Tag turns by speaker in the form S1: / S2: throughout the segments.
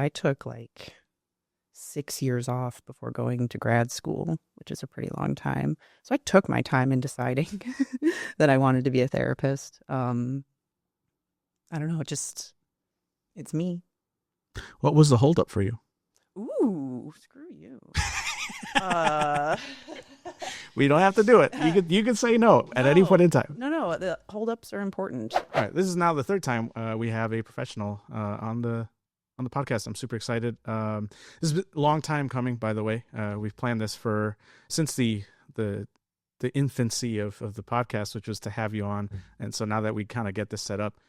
S1: I took like 6 years off before going to grad school, which is a pretty long time. So I took my time in deciding that I wanted to be a therapist. I don't know, it's me.
S2: What was the holdup for you?
S1: Ooh, screw you. Uh,
S2: We don't have to do it. You could say no at any point
S1: no,
S2: in time.
S1: no, the holdups are important.
S2: All right, this is now the third time we have a professional on the podcast. I'm super excited. This is a long time coming, by the way. We've planned this for since the infancy of the podcast, which was to have you on, and so now that we kind of get this set up,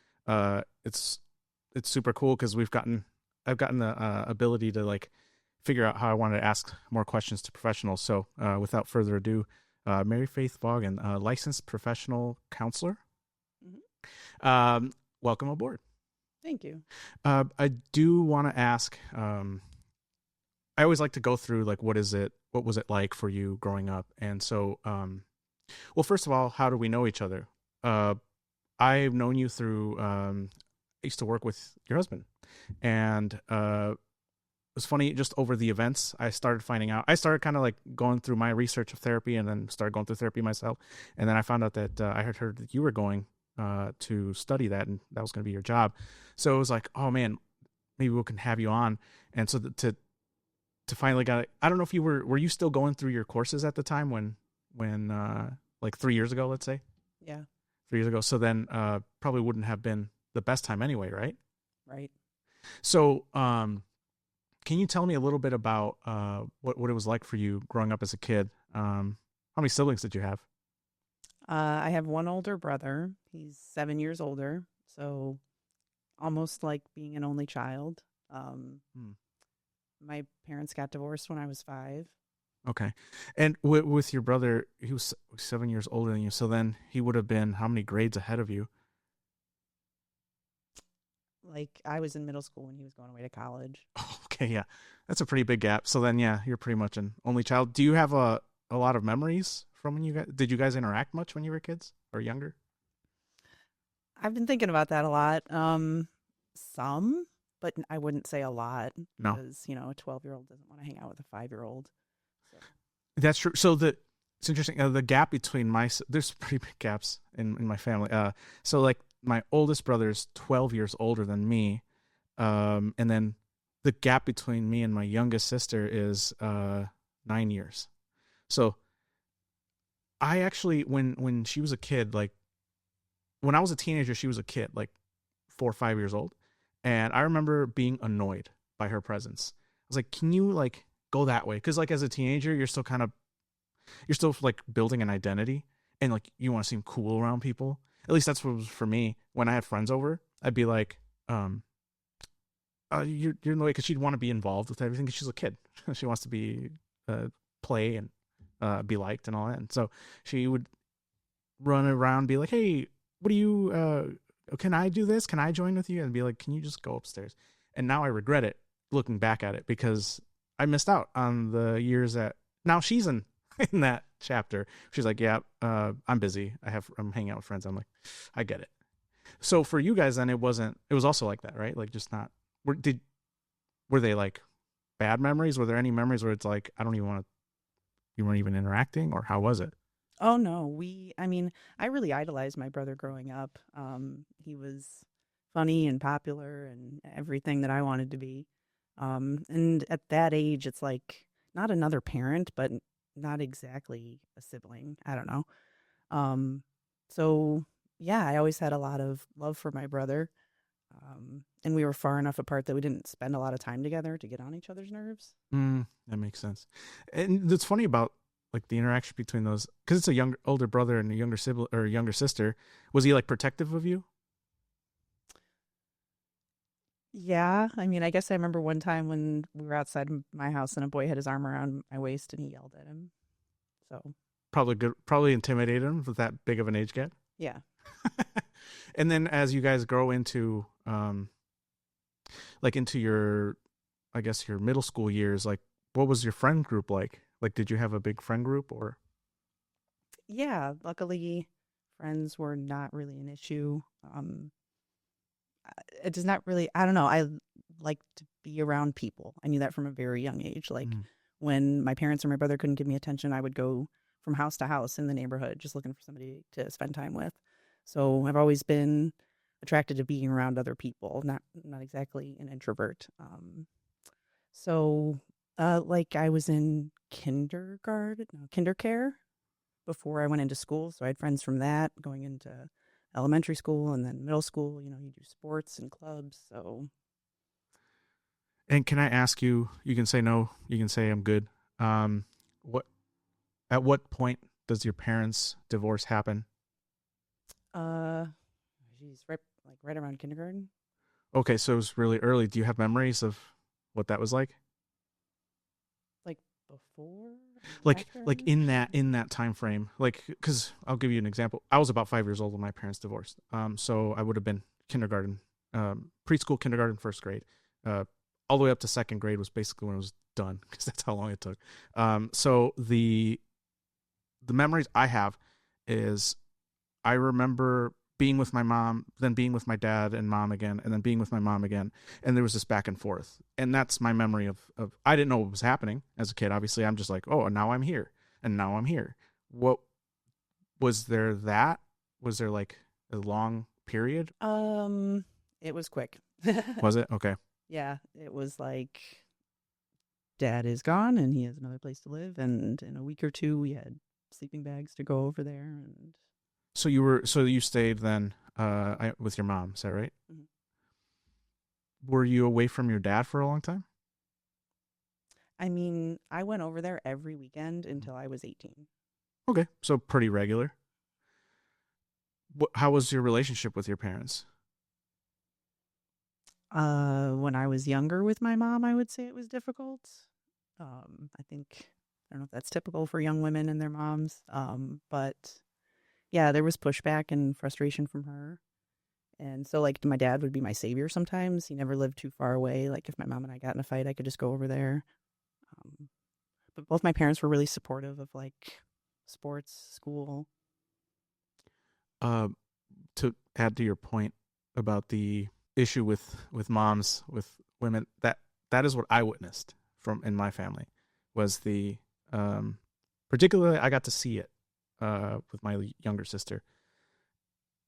S2: it's super cool because I've gotten the ability to like figure out how I wanted to ask more questions to professionals. So without further ado, Mary Faith Vaughan, licensed professional counselor. Welcome aboard.
S1: Thank you.
S2: I do want to ask. I always like to go through like what was it like for you growing up, and so well, first of all, how do we know each other? I've known you through. I used to work with your husband, and it was funny. Just over the events, I started finding out. I started kind of like going through my research of therapy, and then started going through therapy myself. And then I found out that I had heard that you were going to study that, and that was going to be your job. So it was like, oh man, maybe we can have you on. And so to finally got it. I don't know if you were you still going through your courses at the time when like 3 years ago, let's say
S1: Yeah,
S2: 3 years ago. So then probably wouldn't have been the best time anyway, right?
S1: right.
S2: So can you tell me a little bit about what it was like for you growing up as a kid? How many siblings did you have?
S1: I have one older brother. He's 7 years older, so almost like being an only child. Um,
S2: Hmm.
S1: my parents got divorced when I was 5.
S2: Okay. And with your brother, he was 7 years older than you. So then he would have been how many grades ahead of you?
S1: Like I was in middle school when he was going away to college.
S2: Okay, yeah. That's a pretty big gap. So then, yeah, you're pretty much an only child. Do you have a lot of memories from when did you guys interact much when you were kids or younger?
S1: I've been thinking about that a lot. Some, but I wouldn't say a lot
S2: No.
S1: because, a 12-year-old doesn't want to hang out with a 5-year-old. So,
S2: That's true. So it's interesting. The gap between there's pretty big gaps in my family. So like my oldest brother is 12 years older than me, and then the gap between me and my youngest sister is 9 years. So I actually when she was a kid, like when I was a teenager, she was a kid, like 4 or 5 years old, and I remember being annoyed by her presence. I was like, "Can you like go that way?" Because like as a teenager, you're still like building an identity, and like you want to seem cool around people. At least that's what it was for me. When I had friends over, I'd be like, you're in the way," because she'd want to be involved with everything because she's a kid. She wants to be play and be liked and all that. And so she would run around and be like, "Hey, what do you? Can I do this? Can I join with you?" And be like, "Can you just go upstairs?" And now I regret it looking back at it because I missed out on the years that now she's in that chapter. She's like, "Yeah, I'm busy. I'm hanging out with friends." I'm like, I get it. So for you guys, then it was also like that, right? Like just not. Were they like bad memories? Were there any memories where it's like I don't even want to? You weren't even interacting, or how was it?
S1: oh no, I really idolized my brother growing up. He was funny and popular and everything that I wanted to be. And at that age, it's like not another parent, but not exactly a sibling. I don't know. Um, so yeah, I always had a lot of love for my brother. And we were far enough apart that we didn't spend a lot of time together to get on each other's nerves.
S2: That makes sense. And it's funny about like the interaction between those because it's a older brother and a younger sibling or a younger sister. Was he like protective of you?
S1: Yeah, I guess I remember one time when we were outside my house and a boy had his arm around my waist and he yelled at him. So,
S2: Probably good. Probably intimidated him with that big of an age gap.
S1: yeah.
S2: And then as you guys grow into like into your I guess your middle school years, like what was your friend group like? Like did you have a big friend group or
S1: Yeah, luckily friends were not really an issue. Um it does not really, I don't know. I like to be around people. I knew that from a very young age. Like
S2: Mm.
S1: when my parents or my brother couldn't give me attention, I would go from house to house in the neighborhood just looking for somebody to spend time with. So I've always been attracted to being around other people, not exactly an introvert. So like I was in kindergarten, no, kindercare before I went into school. So I had friends from that going into elementary school and then middle school. You do sports and clubs. So
S2: And can I ask you? You can say no. You can say I'm good. What At what point does your parents' divorce happen?
S1: uh geez, right around kindergarten.
S2: Okay, so it was really early. Do you have memories of what that was like?
S1: Like before?
S2: Like
S1: After?
S2: in that time frame, like, because I'll give you an example. I was about 5 years old when my parents divorced. So I would have been kindergarten, preschool, kindergarten, first grade, uh, all the way up to second grade was basically when it was done because that's how long it took. So the memories I have is I remember being with my mom, then being with my dad and mom again, and then being with my mom again. And there was this back and forth. And that's my memory of I didn't know what was happening as a kid. Obviously, I'm just like, oh, now I'm here. And now I'm here. What was there that? Was there like a long period?
S1: It was quick.
S2: Was it? Okay.
S1: Yeah, it was like dad is gone and he has another place to live, and in a week or two we had sleeping bags to go over there. And
S2: So you stayed then with your mom, is that right?
S1: Mhm.
S2: Were you away from your dad for a long time?
S1: I mean, I went over there every weekend until I was 18.
S2: Okay, so pretty regular. How was your relationship with your parents?
S1: When I was younger with my mom, I would say it was difficult. I think I don't know if that's typical for young women and their moms. But yeah, there was pushback and frustration from her. And so like my dad would be my savior sometimes. He never lived too far away. Like if my mom and I got in a fight, I could just go over there. Um, but both my parents were really supportive of like sports, school.
S2: Uh, to add to your point about the issue with moms with women, that is what I witnessed from in my family was the particularly I got to see it with my younger sister.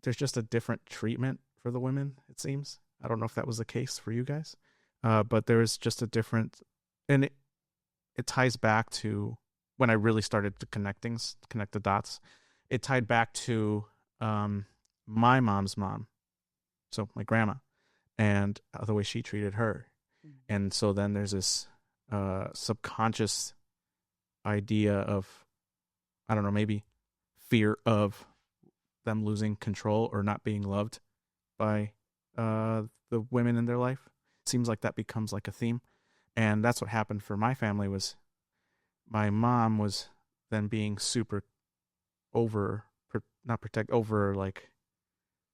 S2: There's just a different treatment for the women, it seems. I don't know if that was the case for you guys, but there is just a different, and it ties back to when I really started to connect the dots. It tied back to my mom's mom, so my grandma, and the way she treated her.
S1: Mm.
S2: And so then there's this subconscious idea of, I don't know, maybe fear of them losing control or not being loved by the women in their life. Seems like that becomes like a theme. And that's what happened for my family was my mom was then being super over, not protect, over like,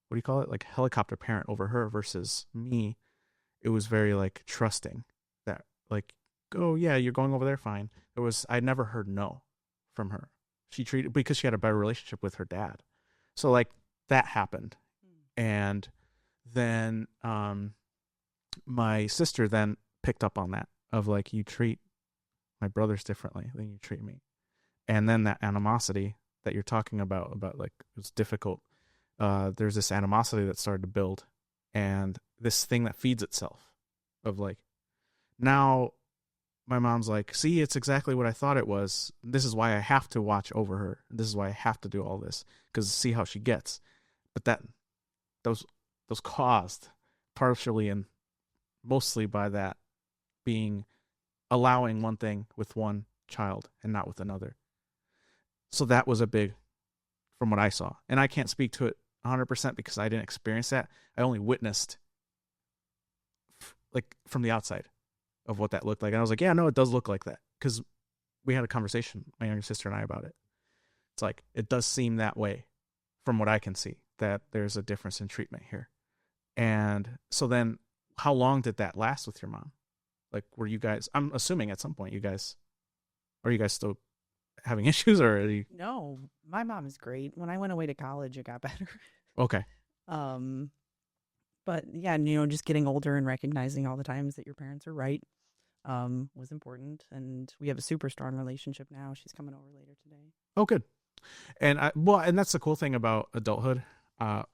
S2: what do you call it? Like helicopter parent over her versus me. It was very like trusting that like, oh yeah, you're going over there, fine. I never heard no from her. She treated, because she had a better relationship with her dad. So like that happened. And then my sister then picked up on that of like, you treat my brothers differently than you treat me. And then that animosity that you're talking about like it's difficult. There's this animosity that started to build, and this thing that feeds itself of like, now my mom's like, see, it's exactly what I thought it was. This is why I have to watch over her. This is why I have to do all this, because see how she gets. But those caused partially and mostly by that being allowing one thing with one child and not with another. So that was a big, from what I saw. And I can't speak to it 100% because I didn't experience that. I only witnessed like from the outside of what that looked like. And I was like, yeah, no, it does look like that. Because we had a conversation, my younger sister and I, about it. It's like, it does seem that way from what I can see, that there's a difference in treatment here. And so then how long did that last with your mom? Like, were you guys, I'm assuming at some point are you guys still having issues, or are you?
S1: No, my mom is great. When I went away to college, it got better.
S2: Okay.
S1: Um, But yeah, you know, just getting older and recognizing all the times that your parents are right was important. And we have a super strong relationship now. She's coming over later today.
S2: Oh, good. And that's the cool thing about adulthood.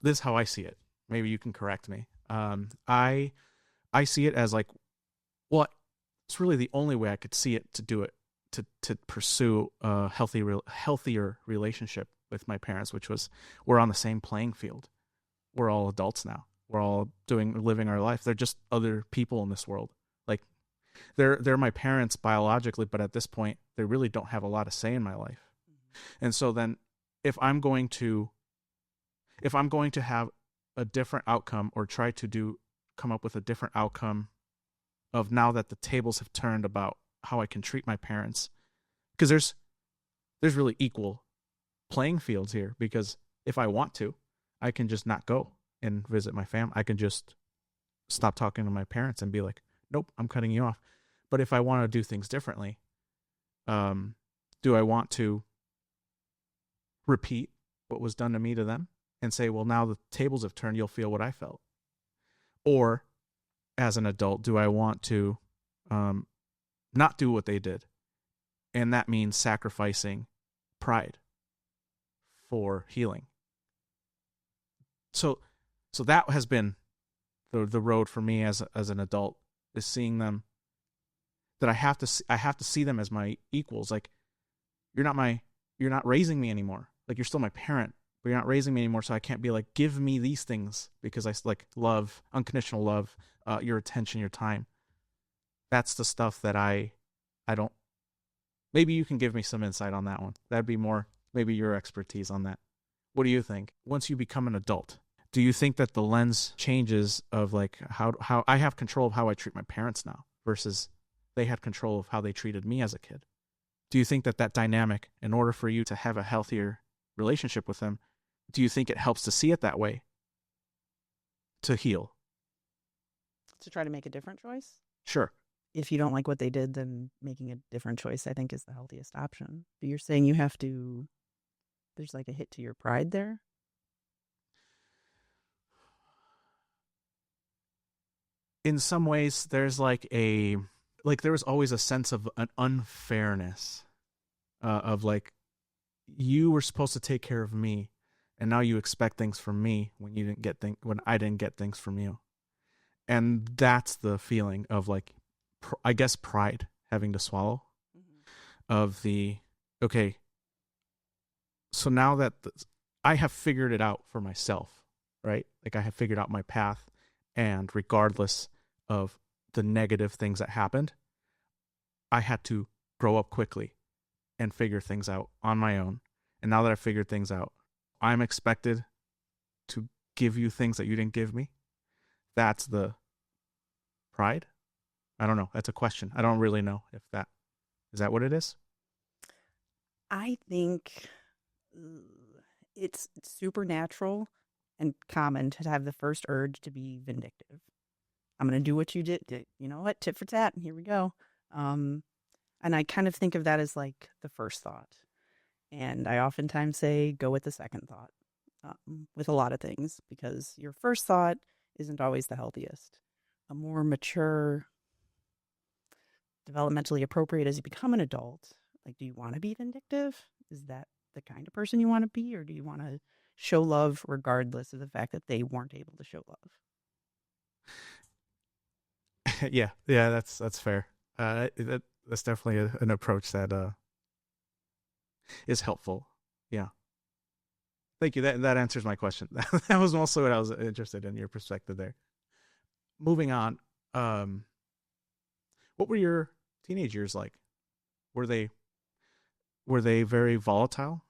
S2: This is how I see it. Maybe you can correct me. I see it as like, well, it's really the only way I could see it to do it, to pursue a healthier relationship with my parents, which was we're on the same playing field. We're all adults now. We're all living our life. They're just other people in this world. Like they're my parents biologically, but at this point, they really don't have a lot of say in my life. And so then if I'm going to have a different outcome or try to come up with a different outcome of now that the tables have turned about how I can treat my parents, because there's really equal playing fields here, because if I want to, I can just not go and visit my family. I can just stop talking to my parents and be like, nope, I'm cutting you off. But if I want to do things differently, do I want to repeat what was done to me to them and say, well, now the tables have turned, you'll feel what I felt? Or as an adult, do I want to not do what they did? And that means sacrificing pride for healing. So that has been the road for me as an adult, is seeing them, that I have to see them as my equals. Like, you're not raising me anymore. Like, you're still my parent, but you're not raising me anymore. So I can't be like, give me these things because I like love, unconditional love, your attention, your time. That's the stuff that I don't. Maybe you can give me some insight on that one. That'd be more maybe your expertise on that. What do you think? Once you become an adult, do you think that the lens changes of like how I have control of how I treat my parents now versus they had control of how they treated me as a kid? Do you think that dynamic, in order for you to have a healthier relationship with them, do you think it helps to see it that way to heal?
S1: To try to make a different choice?
S2: Sure.
S1: If you don't like what they did, then making a different choice, I think, is the healthiest option. But you're saying there's like a hit to your pride there?
S2: In some ways, there's there was always a sense of an unfairness of like, you were supposed to take care of me, and now you expect things from me when I didn't get things from you. And that's the feeling of like, I guess, pride having to swallow. Of the, okay, so now that I have figured it out for myself, right? Like, I have figured out my path, and regardless of the negative things that happened, I had to grow up quickly and figure things out on my own. And now that I've figured things out, I'm expected to give you things that you didn't give me. That's the pride. I don't know. That's a question. I don't really know if is that what it is?
S1: I think it's supernatural and common to have the first urge to be vindictive. I'm going to do what you did. You know what? Tit for tat. Here we go. And I kind of think of that as like the first thought. And I oftentimes say, go with the second thought with a lot of things, because your first thought isn't always the healthiest. A more mature, developmentally appropriate as you become an adult, like, do you want to be vindictive? Is that the kind of person you want to be? Or do you want to show love regardless of the fact that they weren't able to show love?
S2: Yeah, that's fair. That's definitely an approach that is helpful. Yeah. Thank you. That answers my question. That was mostly what I was interested in, your perspective there. Moving on. What were your teenage years like? Were they very volatile?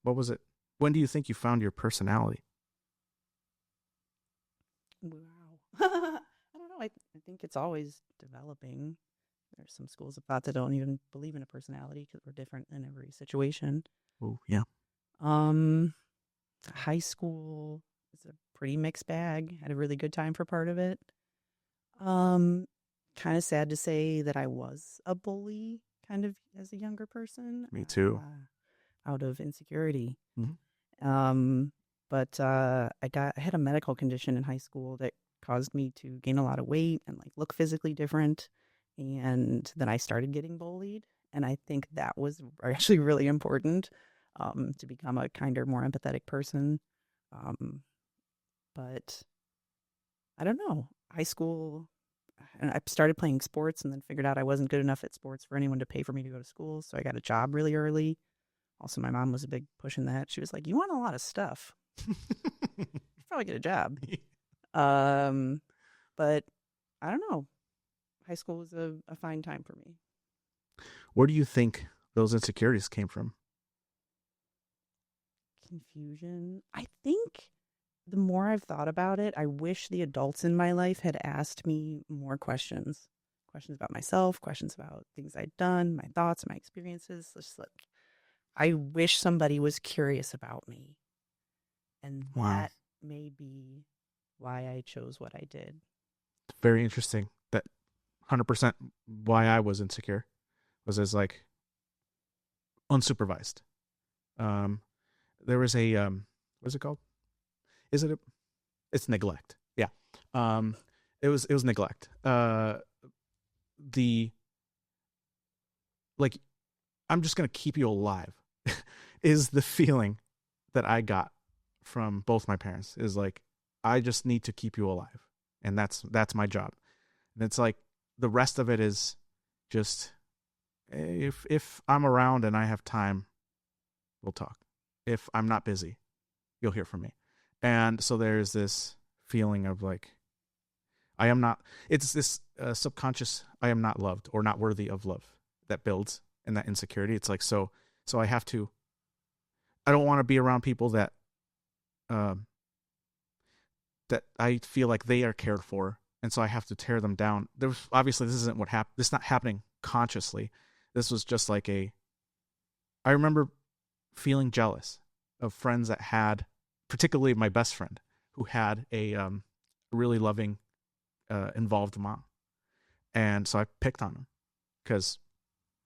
S2: What was it? When do you think you found your personality?
S1: Wow. I don't know. I think it's always developing. There's some schools of thought that don't even believe in a personality because we're different in every situation.
S2: Oh, yeah.
S1: High school was a pretty mixed bag. Had a really good time for part of it. Kind of sad to say that I was a bully kind of as a younger person.
S2: Me too.
S1: Out of insecurity.
S2: Mm-hmm.
S1: But I had a medical condition in high school that caused me to gain a lot of weight and like look physically different. And then I started getting bullied. And I think that was actually really important to become a kinder, more empathetic person. Um, but I don't know. High school, and I started playing sports and then figured out I wasn't good enough at sports for anyone to pay for me to go to school. So I got a job really early. Also, my mom was a big push in that. She was like, "You want a lot of stuff. You should probably get a job." Um, but I don't know. High school was a fine time for me.
S2: Where do you think those insecurities came from?
S1: Confusion. I think the more I've thought about it, I wish the adults in my life had asked me more questions. Questions about myself, questions about things I'd done, my thoughts, my experiences. Just like, I wish somebody was curious about me. And
S2: Wow.
S1: that may be why I chose what I did.
S2: Very interesting. That 100% why I was insecure was as like unsupervised. Um, there was a what is it called? Is it a? It's neglect. Yeah. Um, it was neglect. The like I'm just gonna keep you alive is the feeling that I got from both my parents. Is like I just need to keep you alive, and that's my job. And it's like the rest of it is just if I'm around and I have time, we'll talk. If I'm not busy, you'll hear from me. And so there's this feeling of like I am not. It's this subconscious I am not loved or not worthy of love that builds, and that insecurity. It's like so I have to. I don't want to be around people that um that I feel like they are cared for, and so I have to tear them down. There's obviously this isn't what happened. This is not happening consciously. This was just like a. I remember feeling jealous of friends that had, particularly my best friend, who had a really loving, involved mom, and so I picked on him because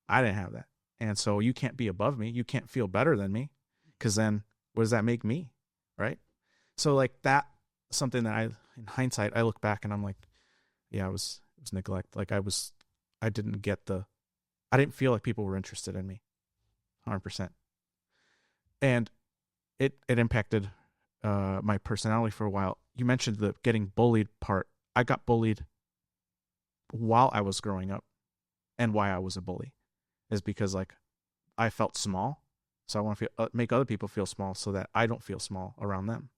S2: I didn't have that, and so you can't be above me. You can't feel better than me, because then what does that make me, right? So like that something that I, in hindsight, I look back and I'm like, yeah, it was neglect. Like I didn't get I didn't feel like people were interested in me, 100%, and it impacted my personality for a while. You mentioned the getting bullied part. I got bullied while I was growing up, and why I was a bully is because like I felt small, so I want to make other people feel small so that I don't feel small around them.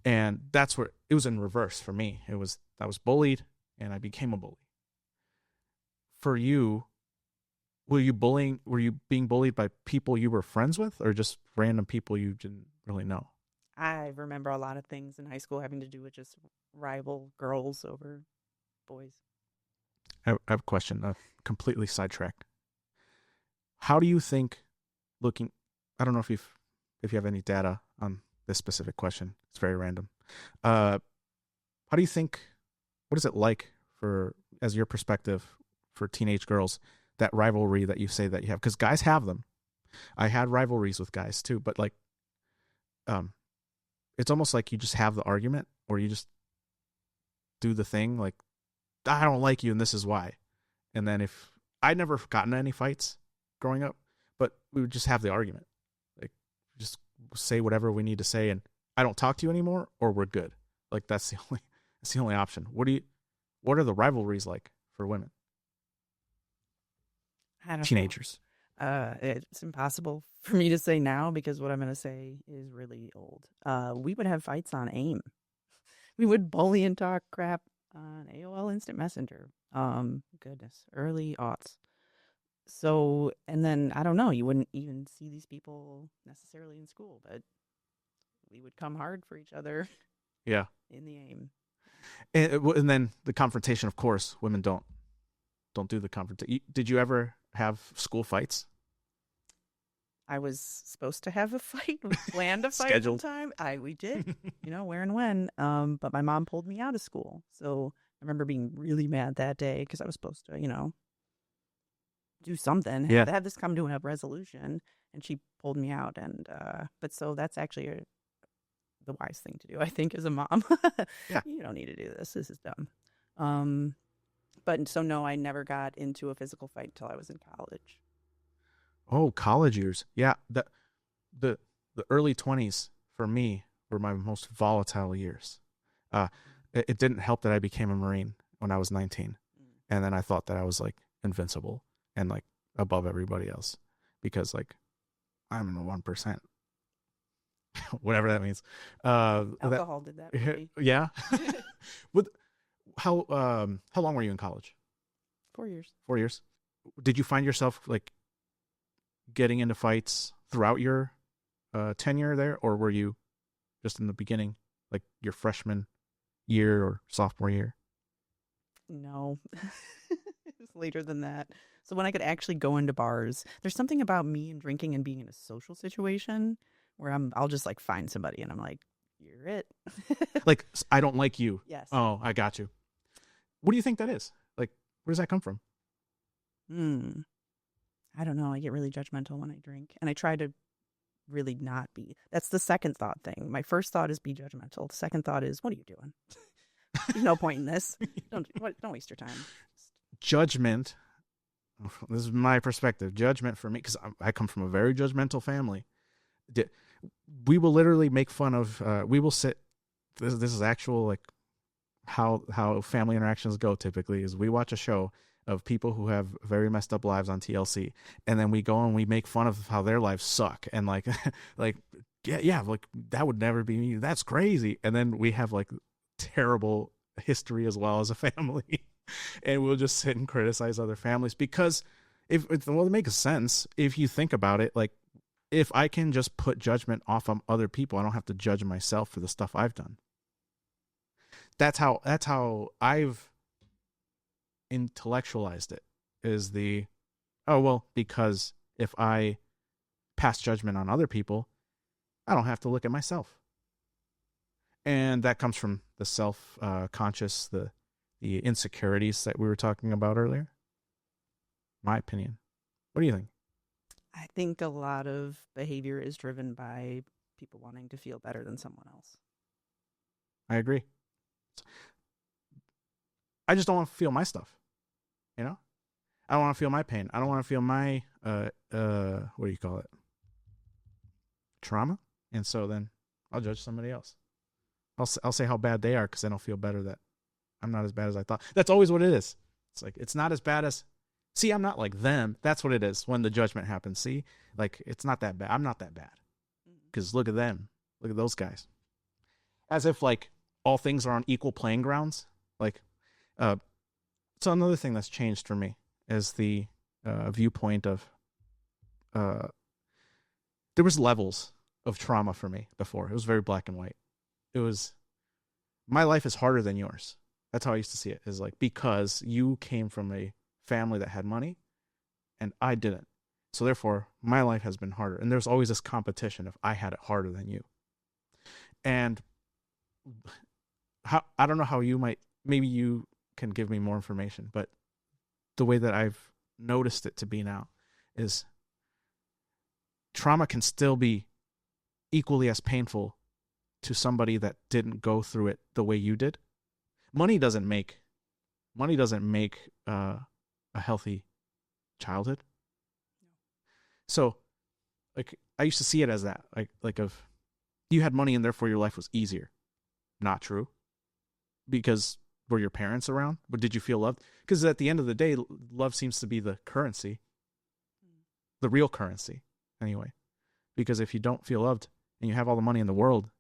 S2: And that's where it was in reverse for me. It was I was bullied and I became a bully. For you, were you being bullied by people you were friends with or just random people you didn't really know?
S1: I remember a lot of things in high school having to do with just rival girls over boys.
S2: I have a question, completely sidetracked. How do you think looking I don't know if you have any data on this specific question. It's very random. How do you think what is it like for as your perspective for teenage girls that rivalry that you say that you have because guys have them. I had rivalries with guys too, but like um it's almost like you just have the argument or you just do the thing like I don't like you and this is why. And then if I'd never gotten any fights growing up, but we would just have the argument. Like just say whatever we need to say and I don't talk to you anymore or we're good. Like that's the only option. What are the rivalries like for women?
S1: I don't know.
S2: Teenagers.
S1: It's impossible for me to say now because what I'm going to say is really old. We would have fights on AIM. We would bully and talk crap on AOL Instant Messenger. Goodness, early aughts. So, and then I don't know, you wouldn't even see these people necessarily in school, but we would come hard for each other
S2: Yeah.
S1: in the AIM.
S2: And then the confrontation, of course, women don't do the confrontation. Did you ever have school fights?
S1: I was supposed to have a fight. We planned a fight one
S2: Scheduled.
S1: time. We did, where and when. But my mom pulled me out of school. So I remember being really mad that day because I was supposed to, do something,
S2: Yeah.
S1: have this come to a resolution. And she pulled me out. And but so that's actually the wise thing to do, I think, as a mom.
S2: Yeah.
S1: You don't need to do this. This is dumb. But so no, I never got into a physical fight until I was in college.
S2: Oh, college years. Yeah. The early 20s for me were my most volatile years. Uh, it didn't help that I became a Marine when I was 19. And then I thought that I was like invincible and like above everybody else because like I'm the 1%. Whatever that means.
S1: Alcohol did that for me.
S2: Yeah. With how long were you in college?
S1: 4 years.
S2: 4 years. Did you find yourself like getting into fights throughout your tenure there, or were you just in the beginning, like your freshman year or sophomore year?
S1: No, it was later than that. So when I could actually go into bars, there's something about me and drinking and being in a social situation where I'll just like find somebody and I'm like, you're it.
S2: Like, I don't like you.
S1: Yes.
S2: Oh, I got you. What do you think that is? Like, where does that come from?
S1: I don't know. I get really judgmental when I drink, and I try to really not be. That's the second thought thing. My first thought is be judgmental. The second thought is, what are you doing? There's no point in this. Don't waste your time.
S2: Judgment. This is my perspective. Judgment for me, because I come from a very judgmental family. We will literally make fun of. We will sit. This is actual like how family interactions go. Typically, is we watch a show of people who have very messed up lives on TLC, and then we go and we make fun of how their lives suck, and like like like that would never be me. That's crazy. And then we have like terrible history as well as a family, and we'll just sit and criticize other families because it makes sense if you think about it. Like, if I can just put judgment off on other people, I don't have to judge myself for the stuff I've done. That's how I've intellectualized it, is because if I pass judgment on other people, I don't have to look at myself. And that comes from the self-conscious, the insecurities that we were talking about earlier. My opinion. What do you think?
S1: I think a lot of behavior is driven by people wanting to feel better than someone else.
S2: I agree. I just don't want to feel my stuff. You know? I don't want to feel my pain. I don't want to feel my, what do you call it? Trauma. And so then I'll judge somebody else. I'll say how bad they are because then I'll feel better that I'm not as bad as I thought. That's always what it is. It's like, it's not as bad as, see, I'm not like them. That's what it is when the judgment happens. See, like, it's not that bad. I'm not that bad because look at them. Look at those guys. As if like all things are on equal playing grounds. Like, so another thing that's changed for me is the viewpoint of, there was levels of trauma for me before. It was very black and white. It was, my life is harder than yours. That's how I used to see it, is like, because you came from a family that had money and I didn't. So therefore, my life has been harder. And there's always this competition if I had it harder than you. And I don't know how you might, maybe you can give me more information, but the way that I've noticed it to be now is trauma can still be equally as painful to somebody that didn't go through it the way you did. Money doesn't make a healthy childhood. So like, I used to see it as that, like of, you had money and therefore your life was easier. Not true. Because were your parents around? But did you feel loved? Because at the end of the day, love seems to be the currency, the real currency anyway. Because if you don't feel loved and you have all the money in the world,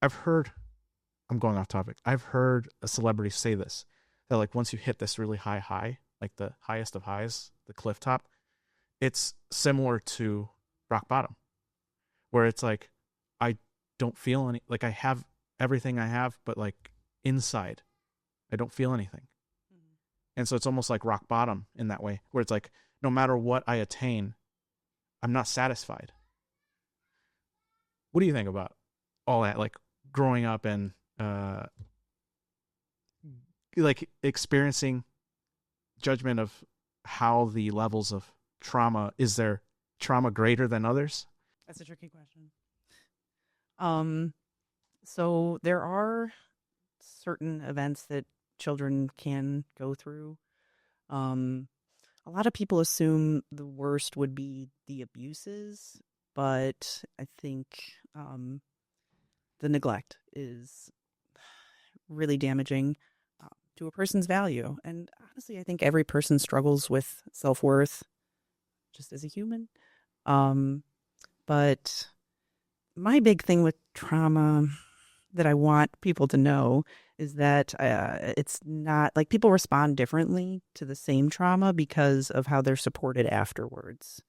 S2: I'm going off topic. I've heard a celebrity say this, that like once you hit this really high, like the highest of highs, the cliff top, it's similar to rock bottom, where it's like, I don't feel any, like I have everything I have, but like inside, I don't feel anything. Mm-hmm. And so it's almost like rock bottom in that way, where it's like, no matter what I attain, I'm not satisfied. What do you think about all that? Like growing up and like experiencing judgment of how the levels of trauma, is there trauma greater than others?
S1: That's a tricky question. Um, so there are certain events that children can go through. Um, a lot of people assume the worst would be the abuses, but I think um, the neglect is really damaging to a person's value. And honestly, I think every person struggles with self worth just as a human. Um, but my big thing with trauma that I want people to know is that it's not like people respond differently to the same trauma because of how they're supported afterwards.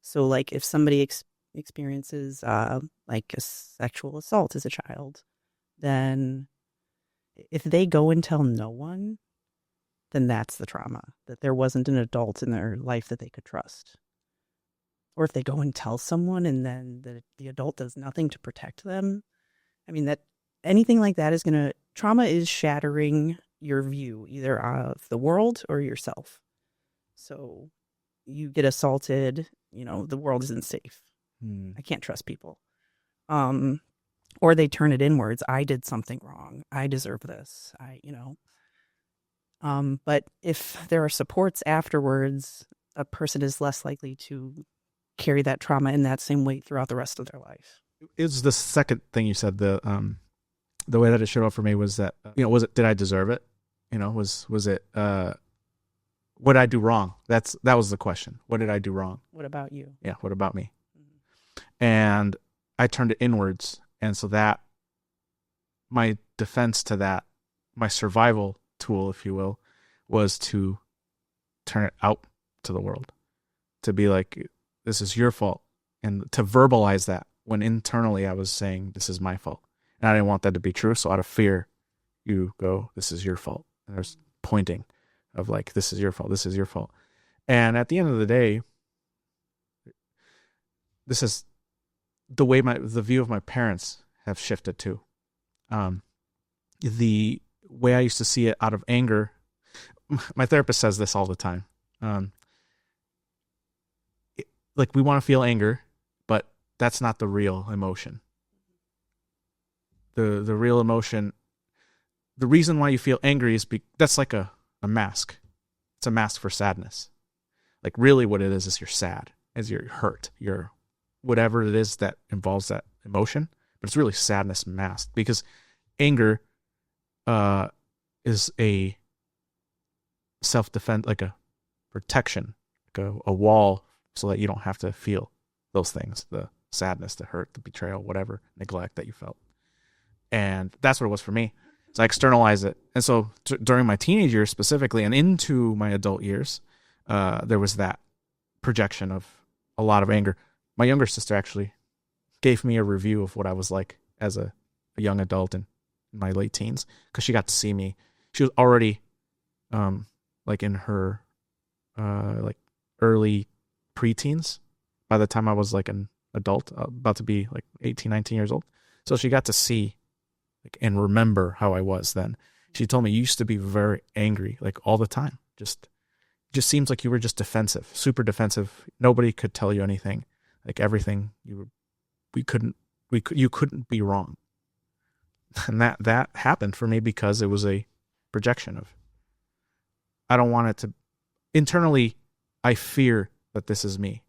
S1: So, like, if somebody experiences like a sexual assault as a child, then if they go and tell no one, then that's the trauma, that there wasn't an adult in their life that they could trust. Or if they go and tell someone and then the adult does nothing to protect them, I mean, that anything like that is going to, trauma is shattering your view either of the world or yourself. So you get assaulted, the world isn't safe. I can't trust people. Or they turn it inwards. I did something wrong. I deserve this. But if there are supports afterwards, a person is less likely to carry that trauma in that same weight throughout the rest of their life.
S2: It was the second thing you said. The way that it showed up for me was that did I deserve it? Was it what did I do wrong? That was the question. What did I do wrong?
S1: What about you?
S2: Yeah, what about me? Mm-hmm. And I turned it inwards, and so that my defense to that, my survival tool, if you will, was to turn it out to the world, to be like, this is your fault, and to verbalize that when internally I was saying this is my fault, and I didn't want that to be true. So out of fear, you go, this is your fault, and there's pointing of like, this is your fault, this is your fault. And at the end of the day, this is the way the view of my parents have shifted too. The way I used to see it out of anger, my therapist says this all the time. Like, we want to feel anger, but that's not the real emotion. The real emotion, the reason why you feel angry is that's like a mask. It's a mask for sadness. Like, really what it is you're sad, as you're hurt, you're whatever it is that involves that emotion, but it's really sadness masked, because anger is a self-defense, like a protection, like a wall, so that you don't have to feel those things, the sadness, the hurt, the betrayal, whatever, neglect that you felt. And that's what it was for me. So I externalized it. And so during my teenage years specifically, and into my adult years, there was that projection of a lot of anger. My younger sister actually gave me a review of what I was like as a young adult in my late teens, because she got to see me. She was already like in her like early preteens by the time I was like an adult, about to be like 18, 19 years old. So she got to see and remember how I was then. She told me, you used to be very angry, like all the time. Just seems like you were just defensive, super defensive. Nobody could tell you anything. Like everything you couldn't be wrong. And that happened for me because it was a projection of, I don't want it to, internally, I fear that this is me.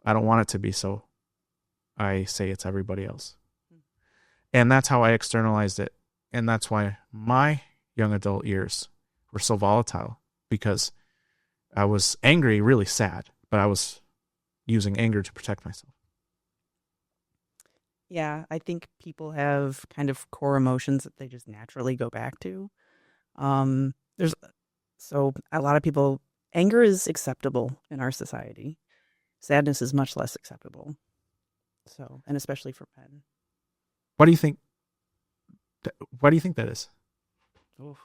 S2: I don't want it to be, so I say it's everybody else. And that's how I externalized it. And that's why my young adult years were so volatile, because I was angry, really sad, but I was using anger to protect myself.
S1: Yeah, I think people have kind of core emotions that they just naturally go back to. So a lot of people, anger is acceptable in our society. Sadness is much less acceptable. So, and especially for men.
S2: Why do you think that is?
S1: Oof.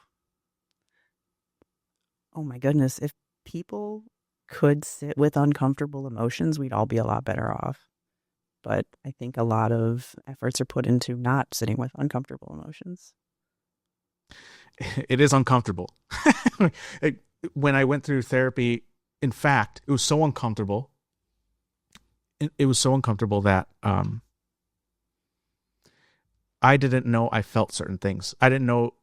S1: Oh my goodness. If people could sit with uncomfortable emotions, we'd all be a lot better off. But I think a lot of efforts are put into not sitting with uncomfortable emotions.
S2: It is uncomfortable. When I went through therapy, in fact, it was so uncomfortable. It was so uncomfortable that I didn't know I felt certain things. I didn't know,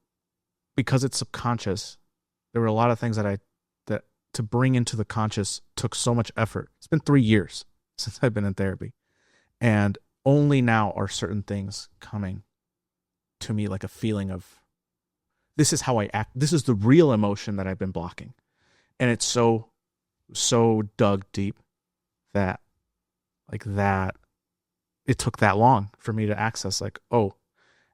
S2: because it's subconscious. There were a lot of things that to bring into the conscious took so much effort. It's been 3 years since I've been in therapy, and only now are certain things coming to me, like a feeling of, this is how I act. This is the real emotion that I've been blocking. And it's so dug deep that it took that long for me to access, like, oh,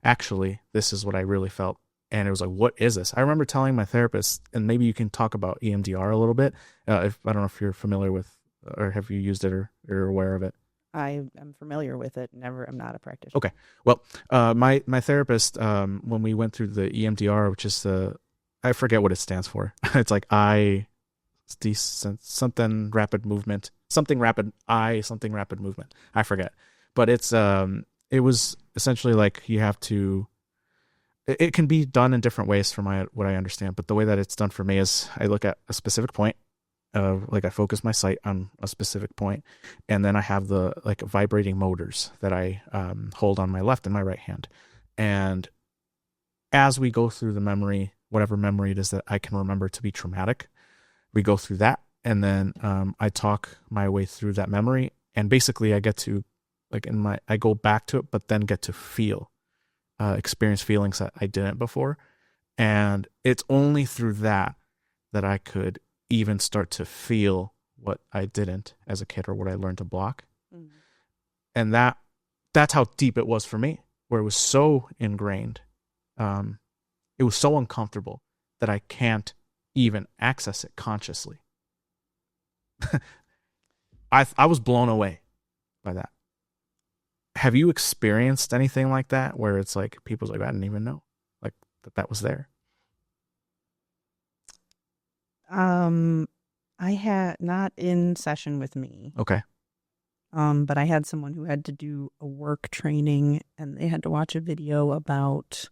S2: actually, this is what I really felt. And it was like, what is this? I remember telling my therapist, and maybe you can talk about EMDR a little bit. If I don't know if you're familiar with, or have you used it, or aware of it.
S1: I am familiar with it. I'm not a practitioner.
S2: Okay. Well, my therapist, when we went through the EMDR, which is I forget what it stands for. It's like something rapid movement, something rapid movement. I forget, but it was essentially like you have to. It can be done in different ways from what I understand, but the way that it's done for me is I look at a specific point. Like I focus my sight on a specific point, and then I have the like vibrating motors that I hold on my left and my right hand. And as we go through the memory, whatever memory it is that I can remember to be traumatic, we go through that, and then I talk my way through that memory, and basically I get to I go back to it, but then get to experience feelings that I didn't before, and it's only through that I could even start to feel what I didn't as a kid, or what I learned to block. Mm-hmm. And that's how deep it was for me, where it was so ingrained. It was so uncomfortable that I can't even access it consciously. I was blown away by that. Have you experienced anything like that, where it's like people's like, I didn't even know like that was there?
S1: I had not in session with me.
S2: Okay.
S1: But I had someone who had to do a work training, and they had to watch a video about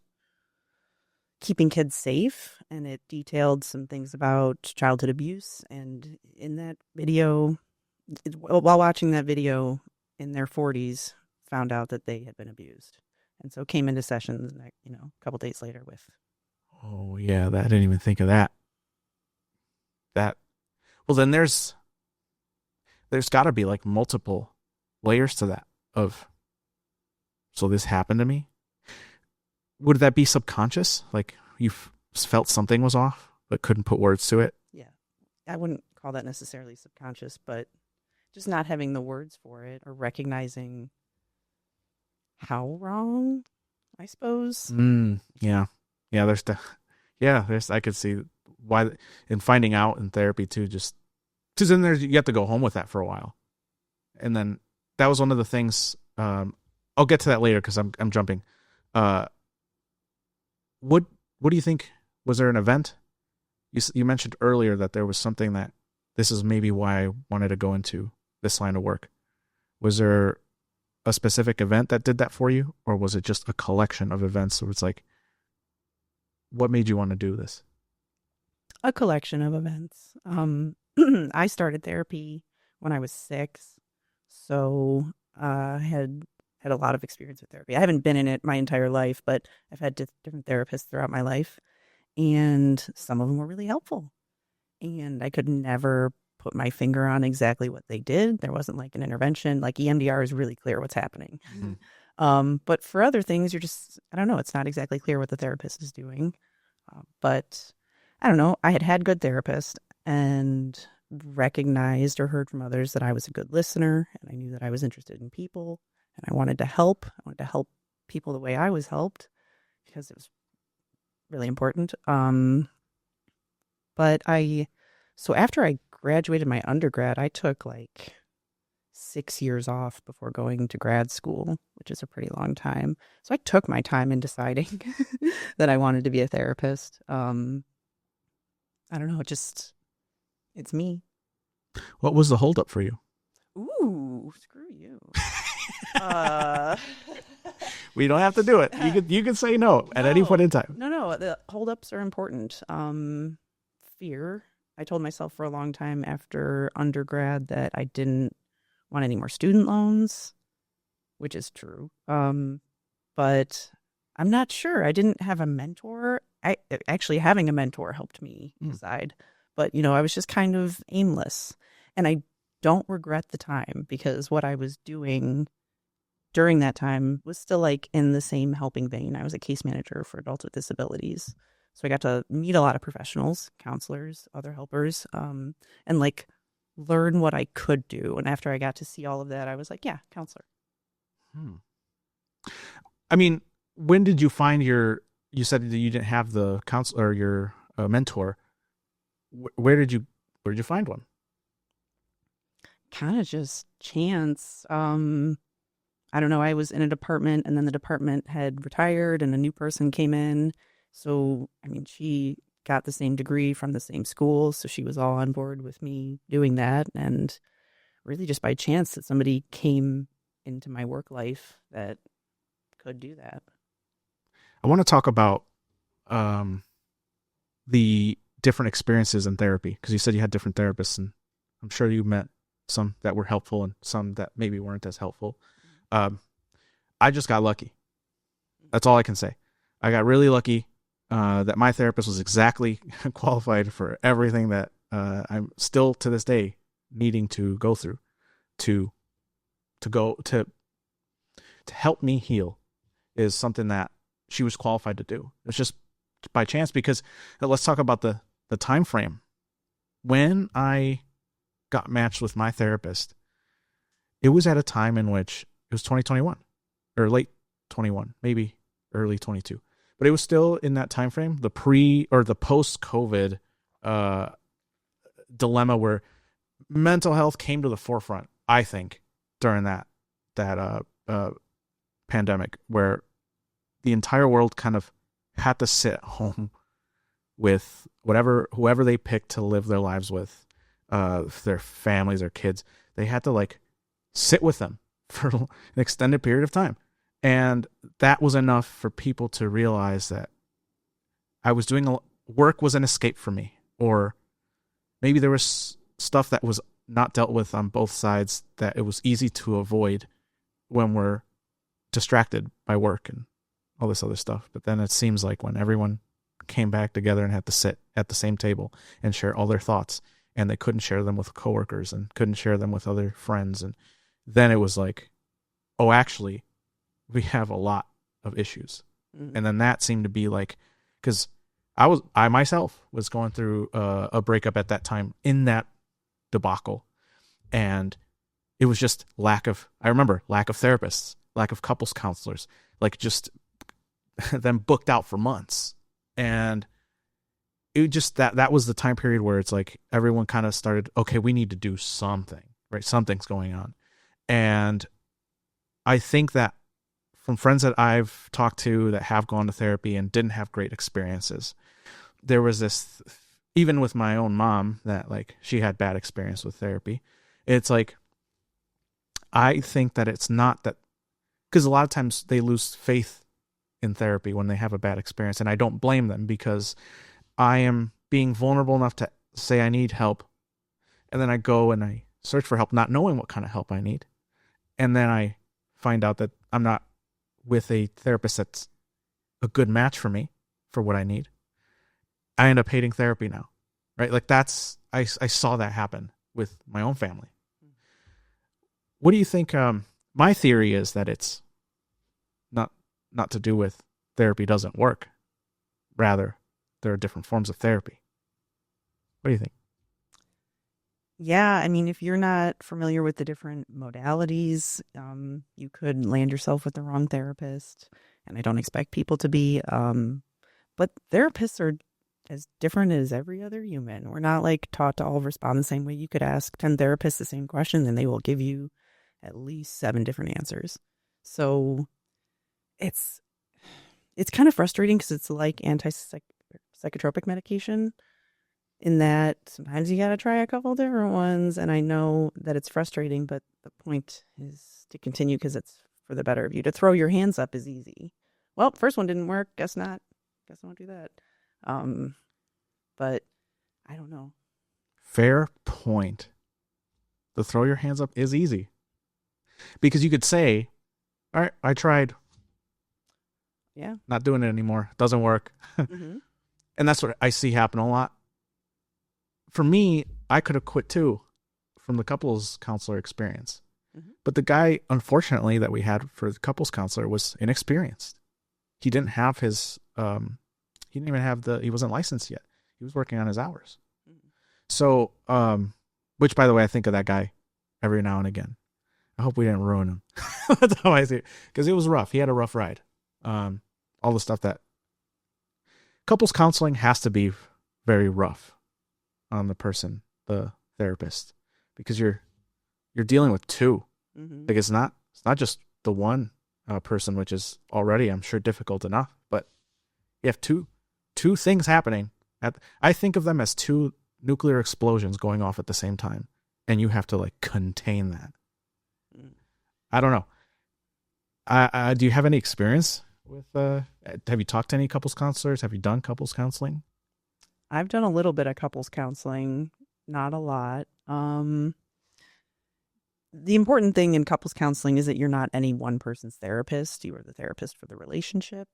S1: keeping kids safe, and it detailed some things about childhood abuse. And in that video, while watching that video, in their 40s, found out that they had been abused, and so came into sessions, a couple days later with.
S2: Oh yeah, I didn't even think of that. Well, then there's got to be like multiple layers to that of, so this happened to me. Would that be subconscious? Like you felt something was off, but couldn't put words to it?
S1: Yeah. I wouldn't call that necessarily subconscious, but just not having the words for it, or recognizing how wrong, I suppose.
S2: Yeah. There's I could see why, in finding out in therapy too, just because in there you have to go home with that for a while. And then that was one of the things, I'll get to that later because I'm jumping. What do you think? Was there an event? You mentioned earlier that there was something that this is maybe why I wanted to go into this line of work. Was there a specific event that did that for you, or was it just a collection of events where it's like, what made you want to do this?
S1: A collection of events. I started therapy when I was 6, so I had a lot of experience with therapy. I haven't been in it my entire life, but I've had different therapists throughout my life, and some of them were really helpful. And I could never put my finger on exactly what they did. There wasn't like an intervention. Like EMDR is really clear what's happening. Mm-hmm. But for other things, I don't know, it's not exactly clear what the therapist is doing. But I don't know, I had good therapists, and recognized or heard from others that I was a good listener, and I knew that I was interested in people, and I wanted to help. I wanted to help people the way I was helped, because it was really important. So after I graduated my undergrad, I took like 6 years off before going to grad school, which is a pretty long time. So I took my time in deciding that I wanted to be a therapist. I don't know, it's me.
S2: What was the holdup for you?
S1: Ooh, screw you.
S2: We don't have to do it. You can say no at any point in time.
S1: No, the holdups are important. Fear. I told myself for a long time after undergrad that I didn't want any more student loans, which is true. But I'm not sure. I didn't have a mentor. I actually having a mentor helped me decide. But, I was just kind of aimless. And I don't regret the time because what I was doing during that time was still like in the same helping vein. I was a case manager for adults with disabilities. So I got to meet a lot of professionals, counselors, other helpers, and like learn what I could do. And after I got to see all of that, I was like, yeah, counselor.
S2: I mean, when did you find you said that you didn't have the counselor or your mentor. Where did you find one?
S1: Kind of just chance. I don't know. I was in a department and then the department had retired and a new person came in. So, I mean, she got the same degree from the same school. So she was all on board with me doing that. And really just by chance that somebody came into my work life that could do that.
S2: I want to talk about the different experiences in therapy because you said you had different therapists, and I'm sure you met some that were helpful and some that maybe weren't as helpful. I just got lucky. That's all I can say. I got really lucky that my therapist was exactly qualified for everything that I'm still to this day needing to go through to help me heal is something that she was qualified to do. It's just by chance because let's talk about the time frame. When I got matched with my therapist, it was at a time in which it was 2021 or late 21, maybe early 22, but it was still in that time frame, the pre or the post COVID dilemma where mental health came to the forefront, I think, during that pandemic, where the entire world kind of had to sit at home with whoever they picked to live their lives with, their families, their kids. They had to like sit with them for an extended period of time. And that was enough for people to realize that I was doing work was an escape for me, or maybe there was stuff that was not dealt with on both sides that it was easy to avoid when we're distracted by work and all this other stuff. But then it seems like when everyone came back together and had to sit at the same table and share all their thoughts, and they couldn't share them with coworkers and couldn't share them with other friends, and then it was like, oh, actually, we have a lot of issues. Mm-hmm. And then that seemed to be like, because I myself was going through a breakup at that time in that debacle, and it was just lack of therapists, lack of couples counselors, like just them booked out for months. And it just that was the time period where it's like everyone kind of started, okay, we need to do something, right? Something's going on. And I think that from friends that I've talked to that have gone to therapy and didn't have great experiences, there was this, even with my own mom, that like she had bad experience with therapy. It's like, I think that it's not that, because a lot of times they lose faith in therapy when they have a bad experience, and I don't blame them because I am being vulnerable enough to say I need help, and then I go and I search for help not knowing what kind of help I need, and then I find out that I'm not with a therapist that's a good match for me for what I need. I end up hating therapy now, right? Like I saw that happen with my own family. What do you think? My theory is that it's not to do with therapy doesn't work. Rather, there are different forms of therapy. What do you think?
S1: Yeah, I mean, if you're not familiar with the different modalities, you could land yourself with the wrong therapist. And I don't expect people to be. But therapists are as different as every other human. We're not like taught to all respond the same way. You could ask 10 therapists the same question and they will give you at least 7 different answers. So it's kind of frustrating because it's like psychotropic medication in that sometimes you got to try a couple different ones. And I know that it's frustrating, but the point is to continue because it's for the better of you. To throw your hands up is easy. Well, first one didn't work. Guess not. Guess I won't do that. But I don't know.
S2: Fair point. To throw your hands up is easy. Because you could say, all right, I tried
S1: Yeah.
S2: Not doing it anymore. Doesn't work.
S1: Mm-hmm.
S2: And that's what I see happen a lot. For me, I could have quit too from the couples counselor experience.
S1: Mm-hmm.
S2: But the guy, unfortunately, that we had for the couples counselor was inexperienced. He didn't have his, he didn't even have he wasn't licensed yet. He was working on his hours.
S1: Mm-hmm.
S2: So, which by the way, I think of that guy every now and again. I hope we didn't ruin him. That's how I see it. Because it was rough. He had a rough ride. All the stuff that couples counseling has to be very rough on the person, the therapist, because you're dealing with two.
S1: Mm-hmm.
S2: Like it's not just the one person, which is already, I'm sure, difficult enough, but you have two things happening. I think of them as two nuclear explosions going off at the same time, and you have to like contain that. I don't know. Do you have any experience with? Have you talked to any couples counselors? Have you done couples counseling?
S1: I've done a little bit of couples counseling, not a lot. The important thing in couples counseling is that you're not any one person's therapist. You are the therapist for the relationship.